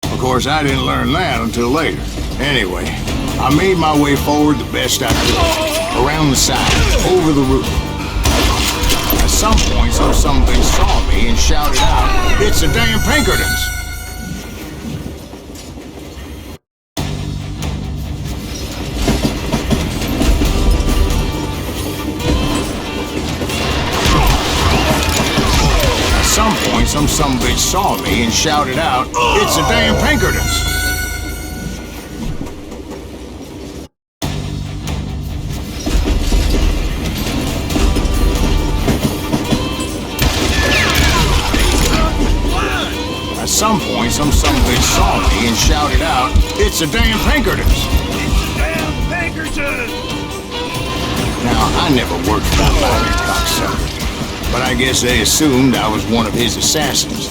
Of course, I didn't learn that until later. Anyway, I made my way forward the best I could. Around the sides, over the roof. At some point, some bitch saw me and shouted out, "It's the damn Pinkertons!" At some point, some bitch saw me and shouted out, "It's the damn Pinkertons!" At some point, some bitch saw me and shouted out, "It's the damn Pinkertons!" It's the damn Pinkertons! Now, I never worked for that limey cocksucker, but I guess they assumed I was one of his assassins.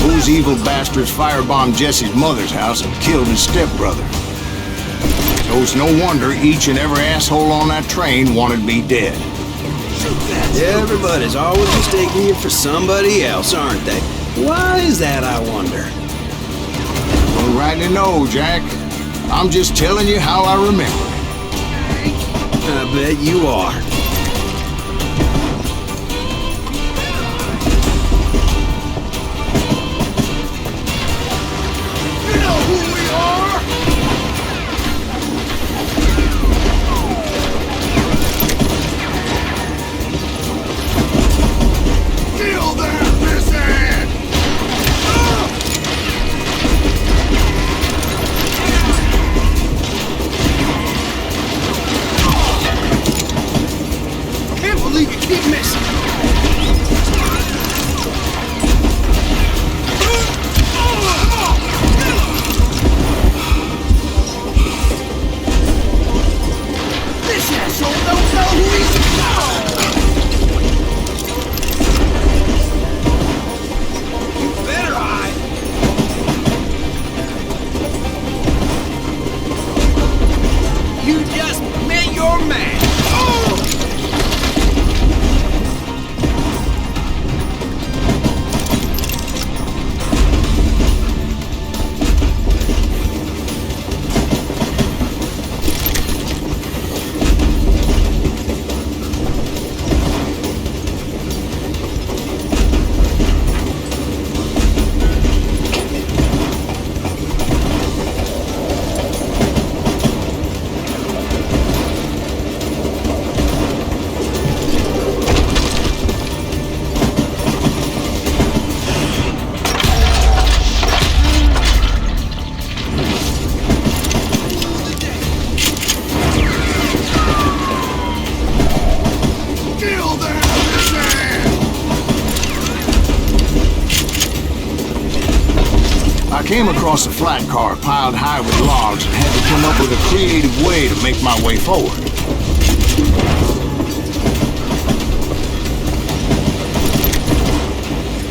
Those evil bastards firebombed Jesse's mother's house and killed his stepbrother. So it's no wonder each and every asshole on that train wanted me dead. Everybody's always mistaking you for somebody else, aren't they? Why is that, I wonder? Don't rightly know, Jack. I'm just telling you how I remember it. I bet you are. You know who we are? Kill that missing! Can't believe you keep missing! This asshole don't know who he's better hide! You just met your man! Kill that missing! I came across a flat car piled high with logs and had to come up with a creative way to make my way forward.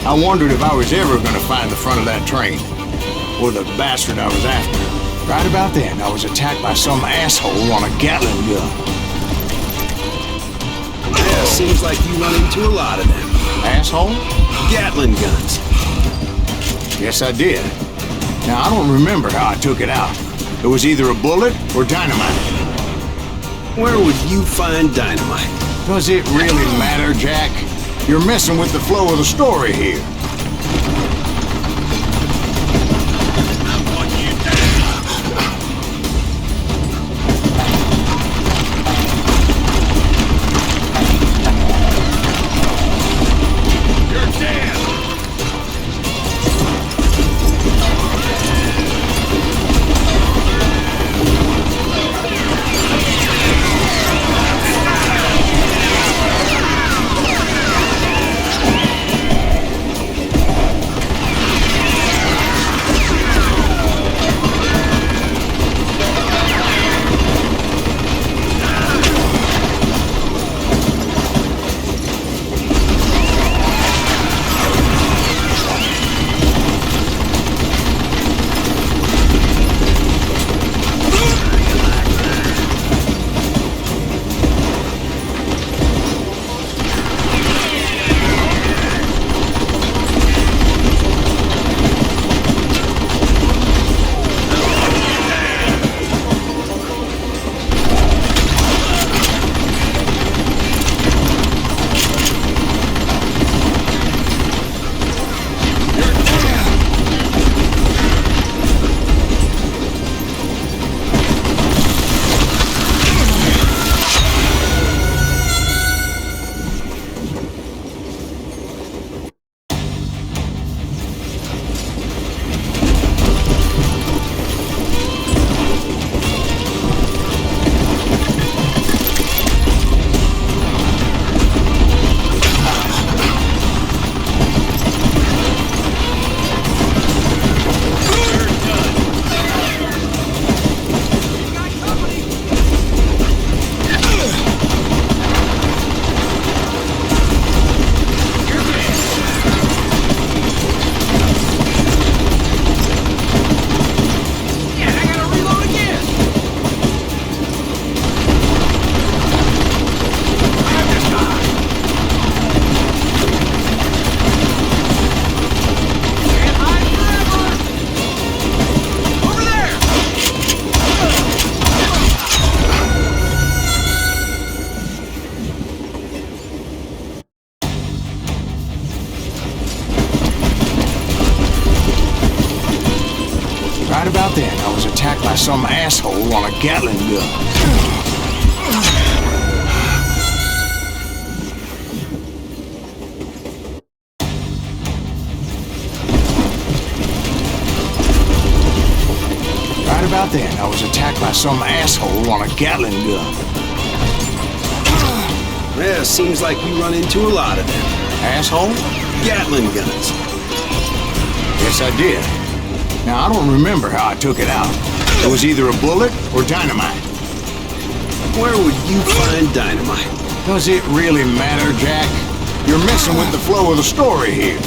I wondered if I was ever going to find the front of that train, or the bastard I was after. Right about then, I was attacked by some asshole on a Gatling gun. Yeah, seems like you run into a lot of them. Asshole? Gatling guns. Yes, I did. Now, I don't remember how I took it out. It was either a bullet or dynamite. Where would you find dynamite? Does it really matter, Jack? You're messing with the flow of the story here. asshole on a Gatling gun. Right about then, I was attacked by some asshole on a Gatling gun. Yeah, seems like we run into a lot of them. Asshole? Gatling guns. Yes, I did. Now, I don't remember how I took it out. It was either a bullet or dynamite. Where would you find dynamite? Does it really matter, Jack? You're messing with the flow of the story here.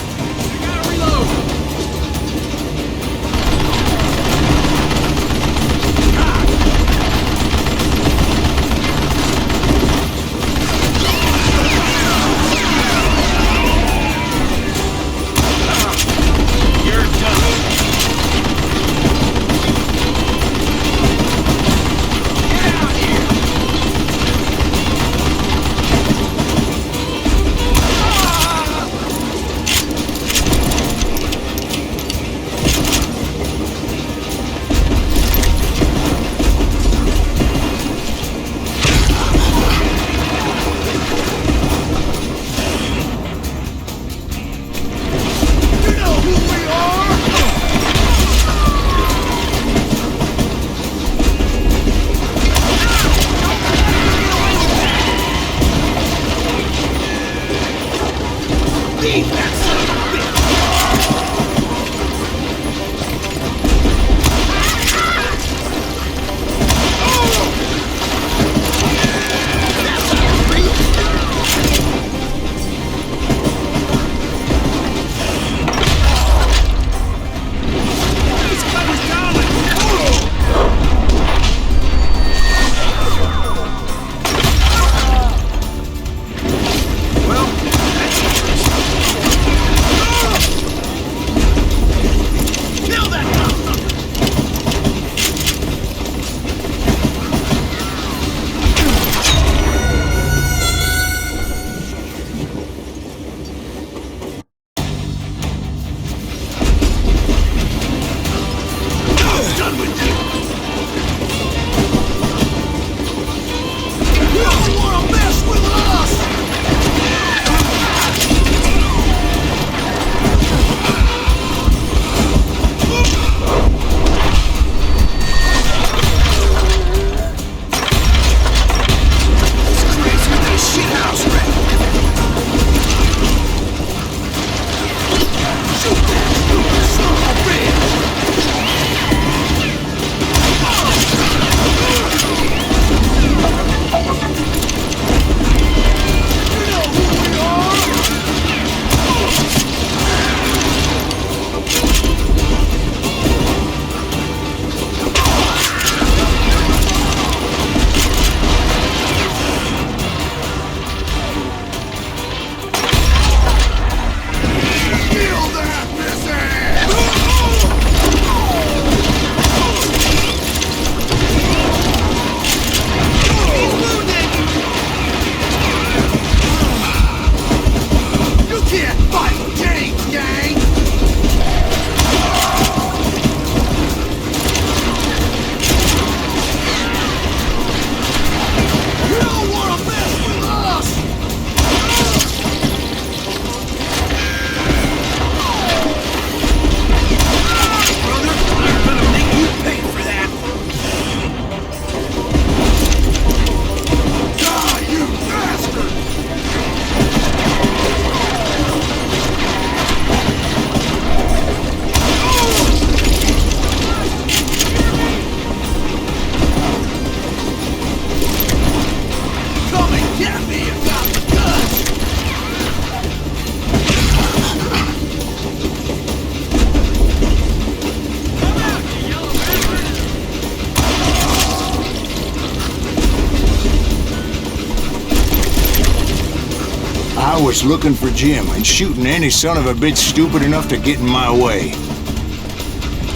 I was looking for Jim and shooting any son of a bitch stupid enough to get in my way.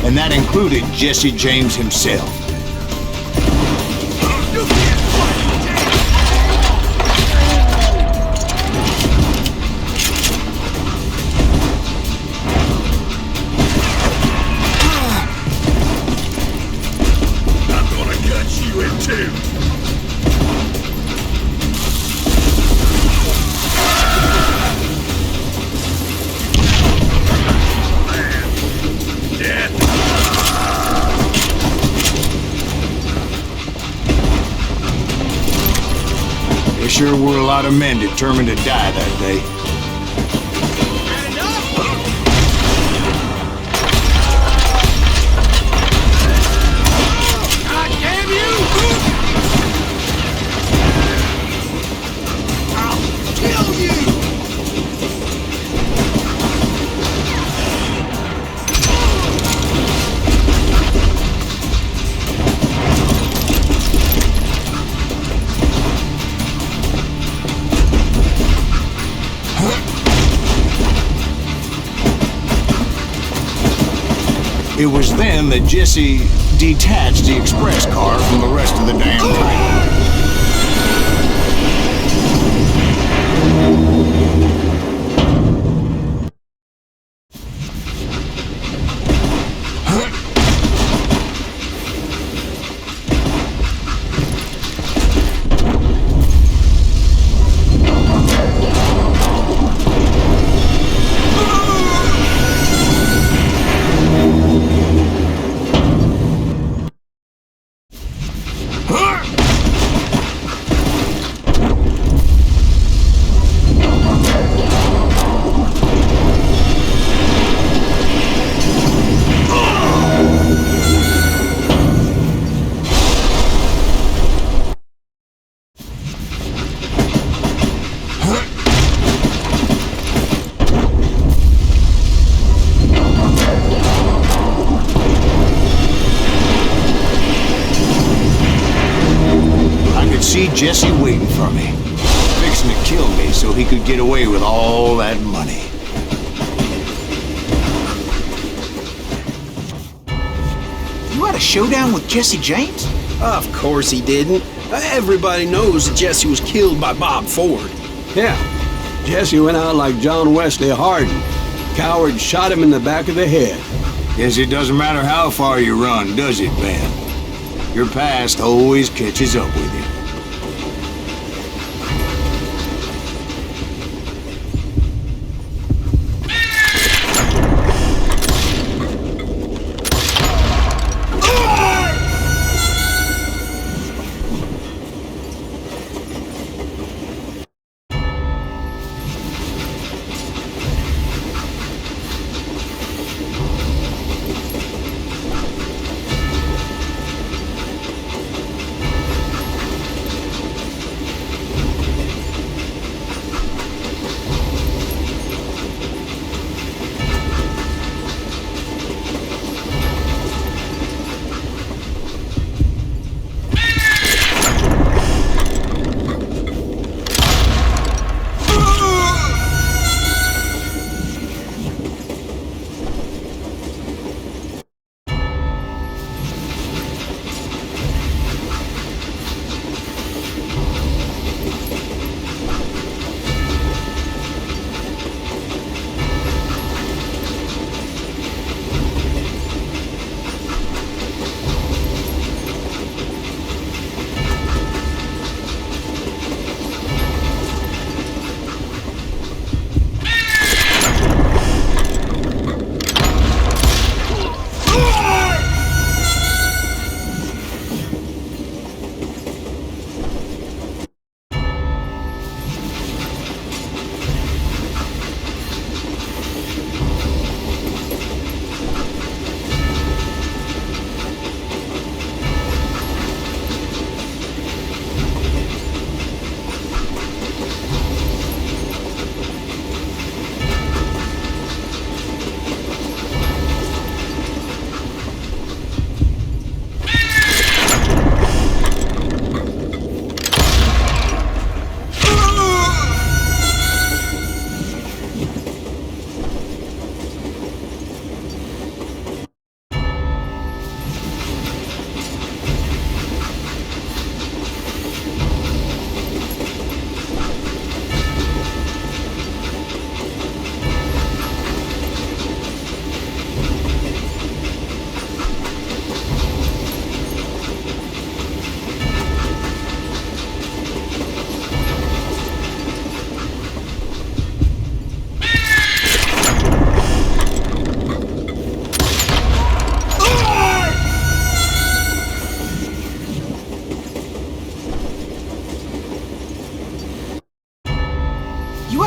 And that included Jesse James himself. I'm gonna There sure were a lot of men determined to die that day. It was then that Jesse detached the express car from the rest of the damn train. See Jesse waiting for me, fixing to kill me so he could get away with all that money. You had a showdown with Jesse James? Of course he didn't. Everybody knows that Jesse was killed by Bob Ford. Yeah, Jesse went out like John Wesley Hardin. Coward shot him in the back of the head. Guess it doesn't matter how far you run, does it, Ben? Your past always catches up with you.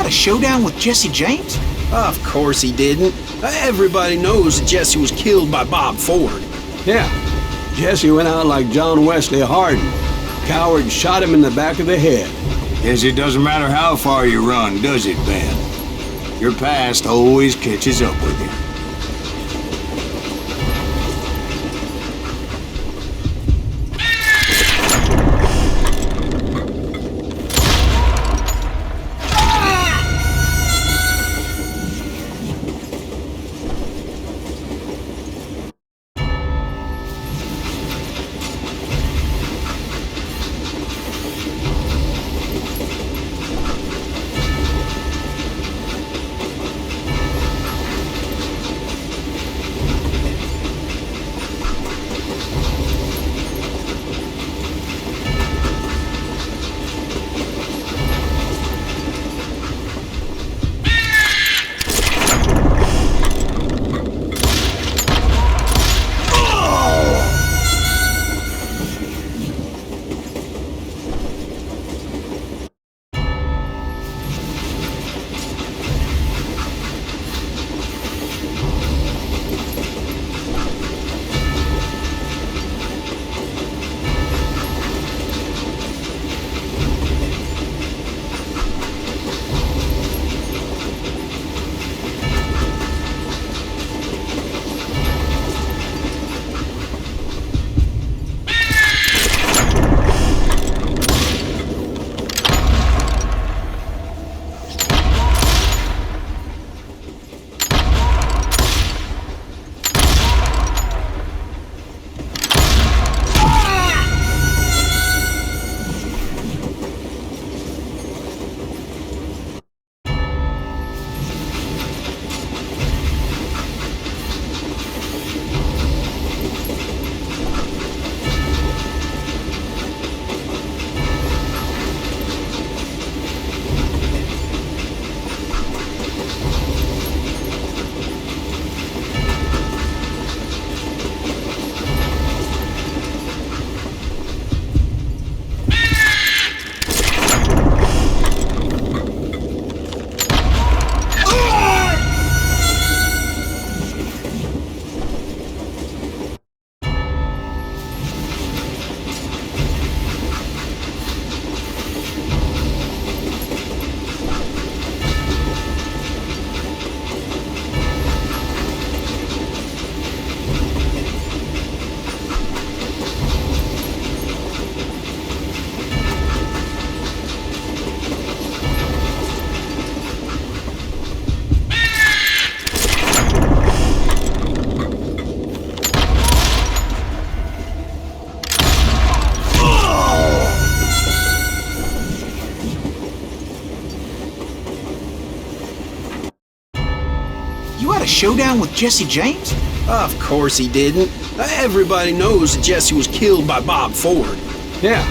had a showdown with Jesse James? Of course he didn't. Everybody knows that Jesse was killed by Bob Ford. Yeah, Jesse went out like John Wesley Hardin. Coward shot him in the back of the head. Guess it doesn't matter how far you run, does it, Ben? Your past always catches up with you. You had a showdown with Jesse James? Of course he didn't. Everybody knows that Jesse was killed by Bob Ford. Yeah,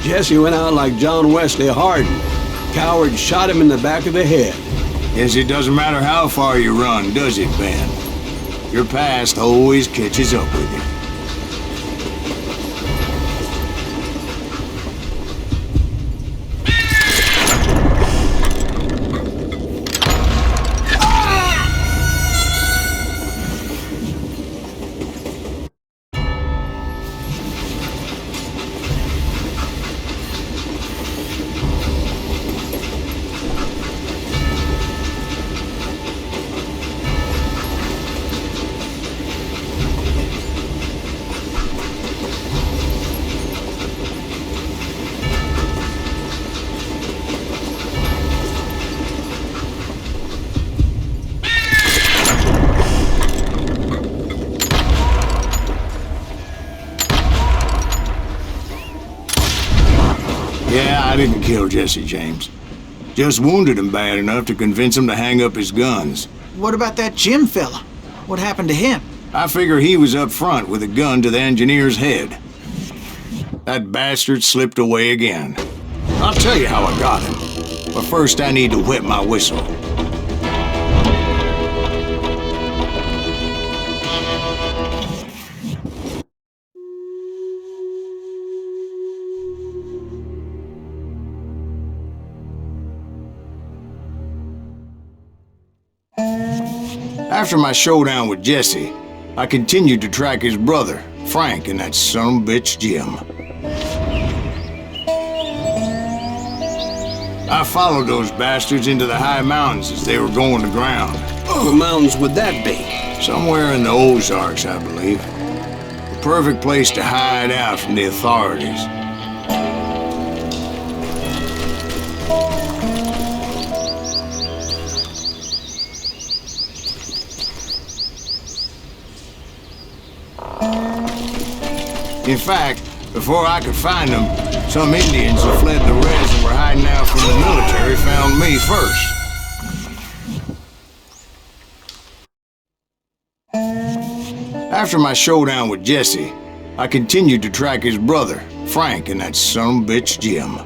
Jesse went out like John Wesley Hardin. Coward shot him in the back of the head. Guess it doesn't matter how far you run, does it, Ben? Your past always catches up with you. Yeah, I didn't kill Jesse James. Just wounded him bad enough to convince him to hang up his guns. What about that Jim fella? What happened to him? I figure he was up front with a gun to the engineer's head. That bastard slipped away again. I'll tell you how I got him. But first I need to wet my whistle. After my showdown with Jesse, I continued to track his brother, Frank, and that son of a bitch, Jim. I followed those bastards into the high mountains as they were going to ground. What mountains would that be? Somewhere in the Ozarks, I believe. The perfect place to hide out from the authorities. In fact, before I could find them, some Indians who fled the res and were hiding out from the military found me first. After my showdown with Jesse, I continued to track his brother, Frank, and that son of a bitch, Jim.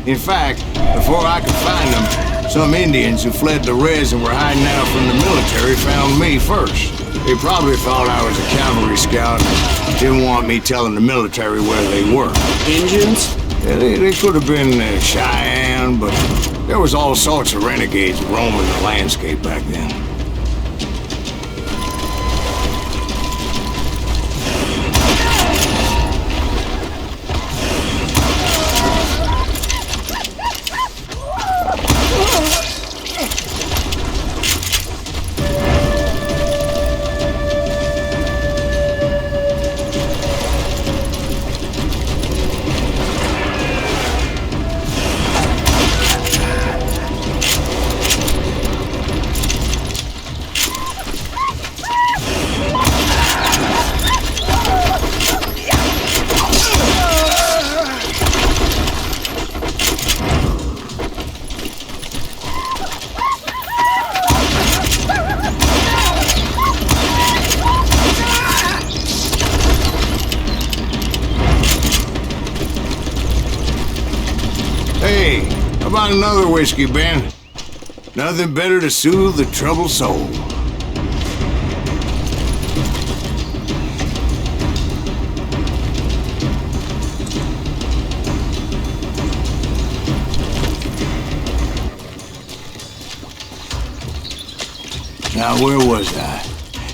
In fact, before I could find them, some Indians who fled the res and were hiding out from the military found me first. They probably thought I was a cavalry scout and didn't want me telling the military where they were. Indians? Yeah, they could have been Cheyenne, but there was all sorts of renegades roaming the landscape back then. Hey, how about another whiskey, Ben? Nothing better to soothe the troubled soul. Now, where was I?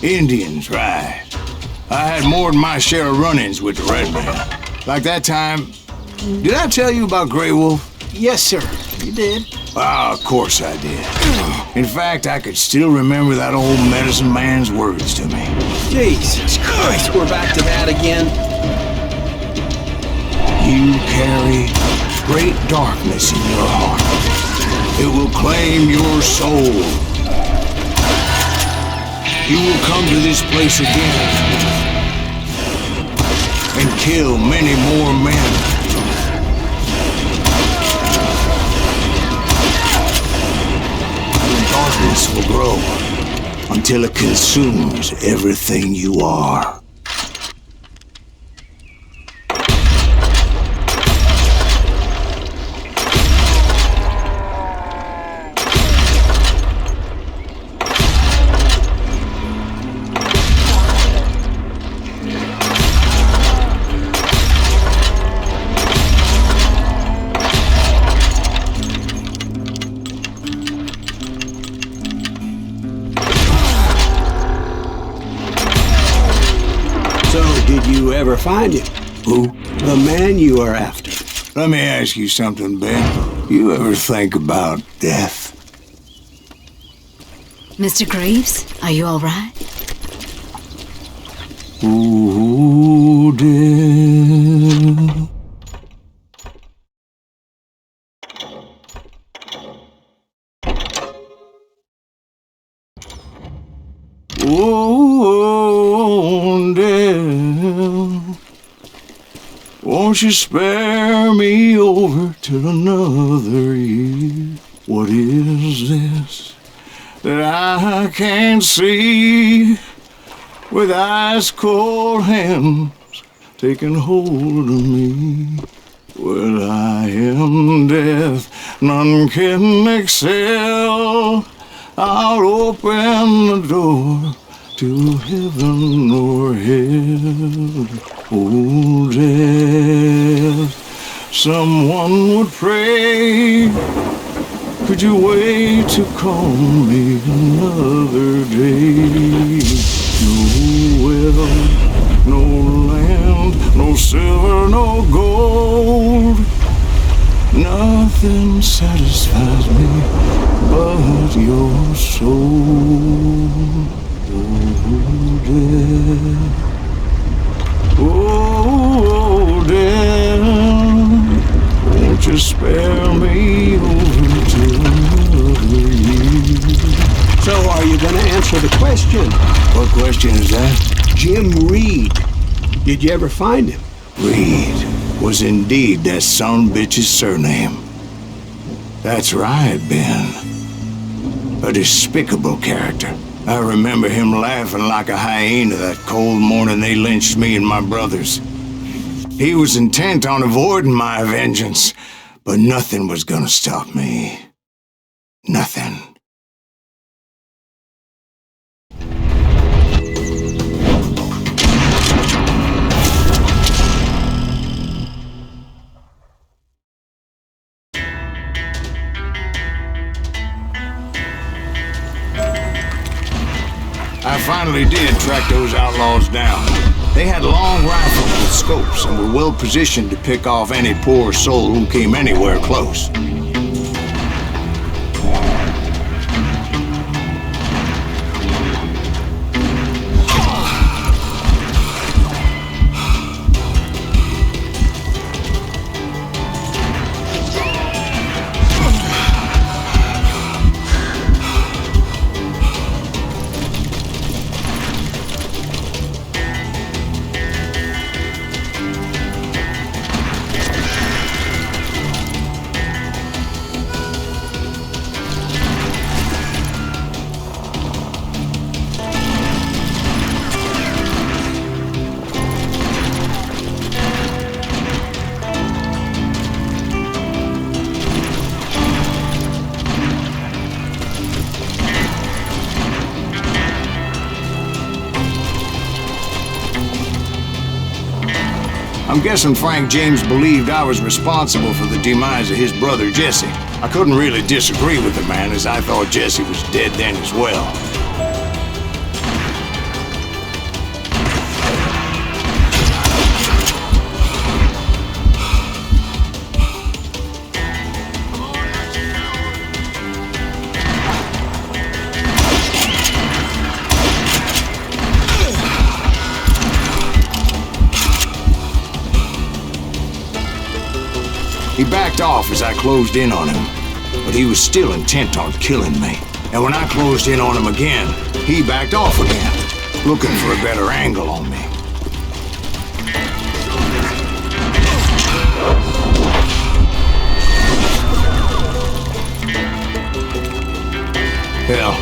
Indians, right. I had more than my share of run-ins with the red man. Like that time... Did I tell you about Grey Wolf? Yes, sir. You did. Ah, of course I did. In fact, I could still remember that old medicine man's words to me. Jesus Christ, we're back to that again. You carry great darkness in your heart. It will claim your soul. You will come to this place again and kill many more men. Darkness will grow until it consumes everything you are. Did you ever find him? Who? The man you are after. Let me ask you something, Ben. You ever think about death? Mr. Graves, are you all right? Ooh, dear. Oh, dear. Won't you spare me over till another year? What is this that I can't see with ice cold hands taking hold of me? Well, I am death, none can excel I'll open the door to heaven or hell. Oh, death, someone would pray. Could you wait to call me another day? No wealth, no land, no silver, no gold. Nothing satisfies me but your soul. Oh, death, won't you spare me over till another year? So are you going to answer the question? What question is that? Jim Reed. Did you ever find him? Reed was indeed that son bitch's surname. That's right, Ben. A despicable character. I remember him laughing like a hyena that cold morning they lynched me and my brothers. He was intent on avoiding my vengeance, but nothing was gonna stop me. Nothing. I finally did track those outlaws down. They had long rifles with scopes and were well positioned to pick off any poor soul who came anywhere close. I'm guessing Frank James believed I was responsible for the demise of his brother Jesse. I couldn't really disagree with the man, as I thought Jesse was dead then as well. He backed off as I closed in on him, but he was still intent on killing me. And when I closed in on him again, he backed off again, looking for a better angle on me. Hell,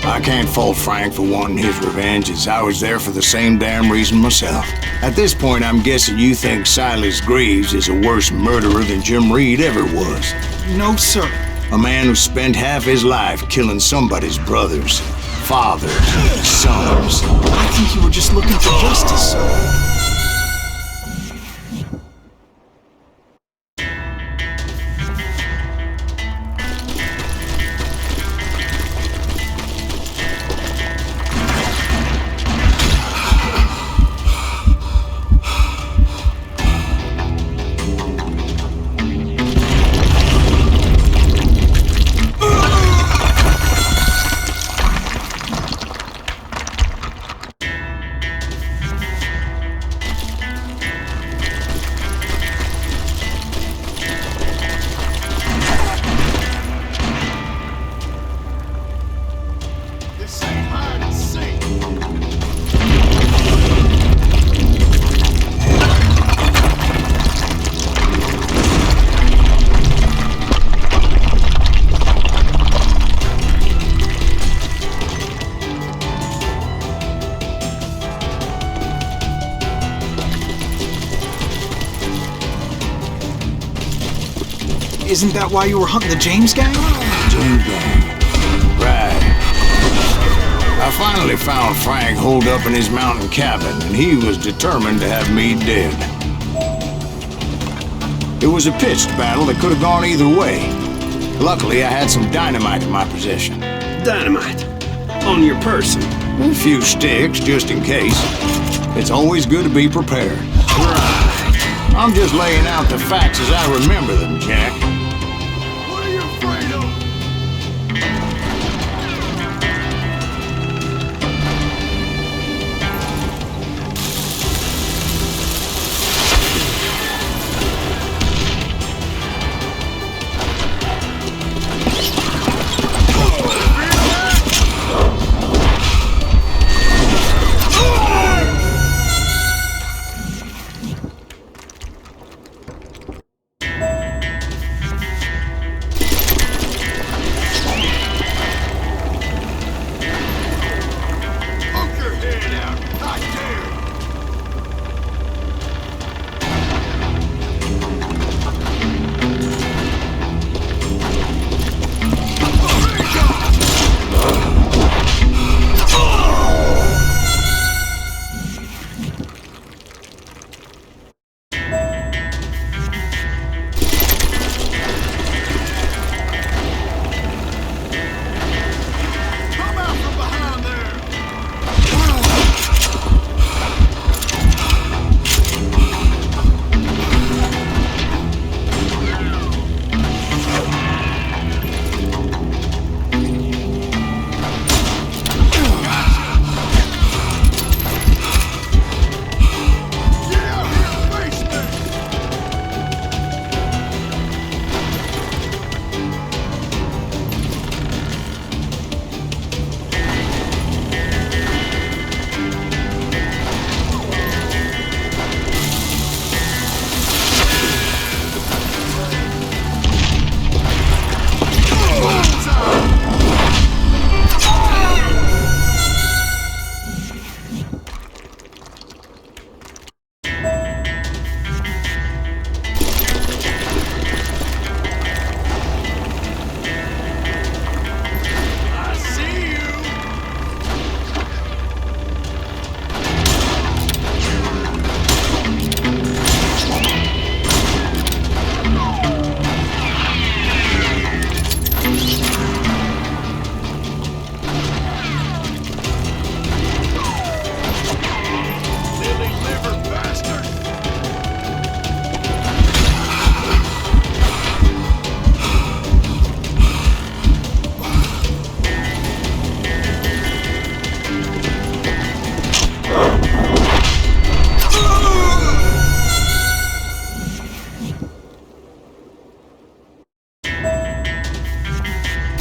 I can't fault Frank for wanting his revenge, as I was there for the same damn reason myself. At this point, I'm guessing you think Silas Greaves is a worse murderer than Jim Reed ever was. No, sir. A man who spent half his life killing somebody's brothers, fathers, sons. I think you were just looking for justice, sir. Isn't that why you were hunting the James gang? James gang. Right. I finally found Frank holed up in his mountain cabin, and he was determined to have me dead. It was a pitched battle that could have gone either way. Luckily, I had some dynamite in my possession. Dynamite? On your person? A few sticks, just in case. It's always good to be prepared. Right. I'm just laying out the facts as I remember them, Jack. What are you afraid of?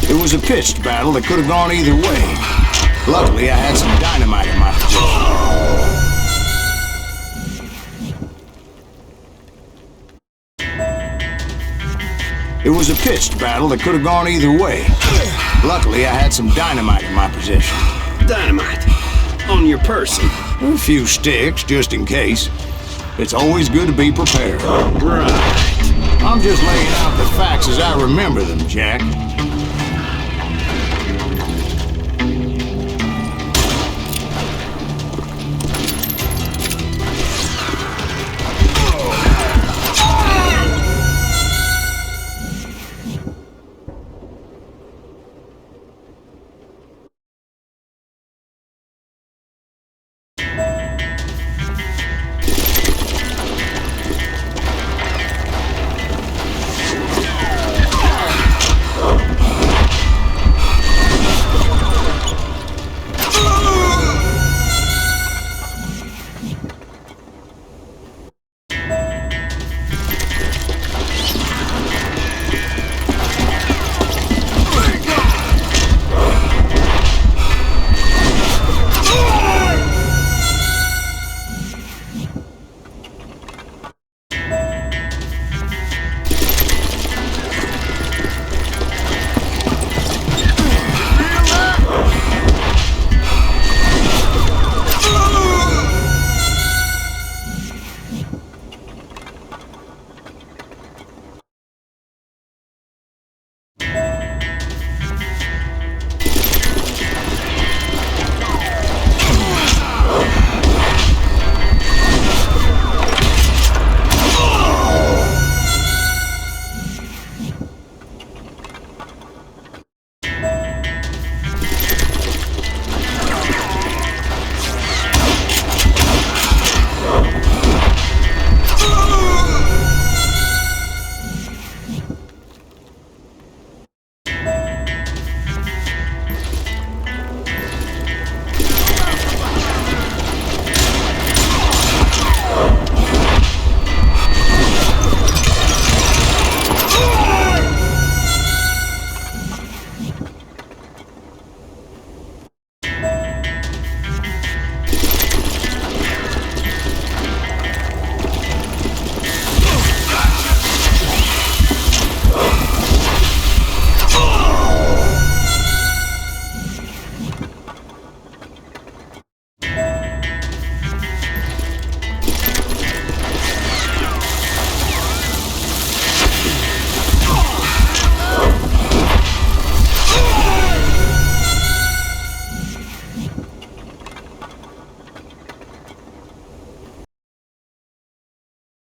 It was a pitched battle that could have gone either way. Luckily, I had some dynamite in my possession. It was a pitched battle that could have gone either way. Luckily, I had some dynamite in my possession. Dynamite? On your person? A few sticks, just in case. It's always good to be prepared. Right. I'm just laying out the facts as I remember them, Jack.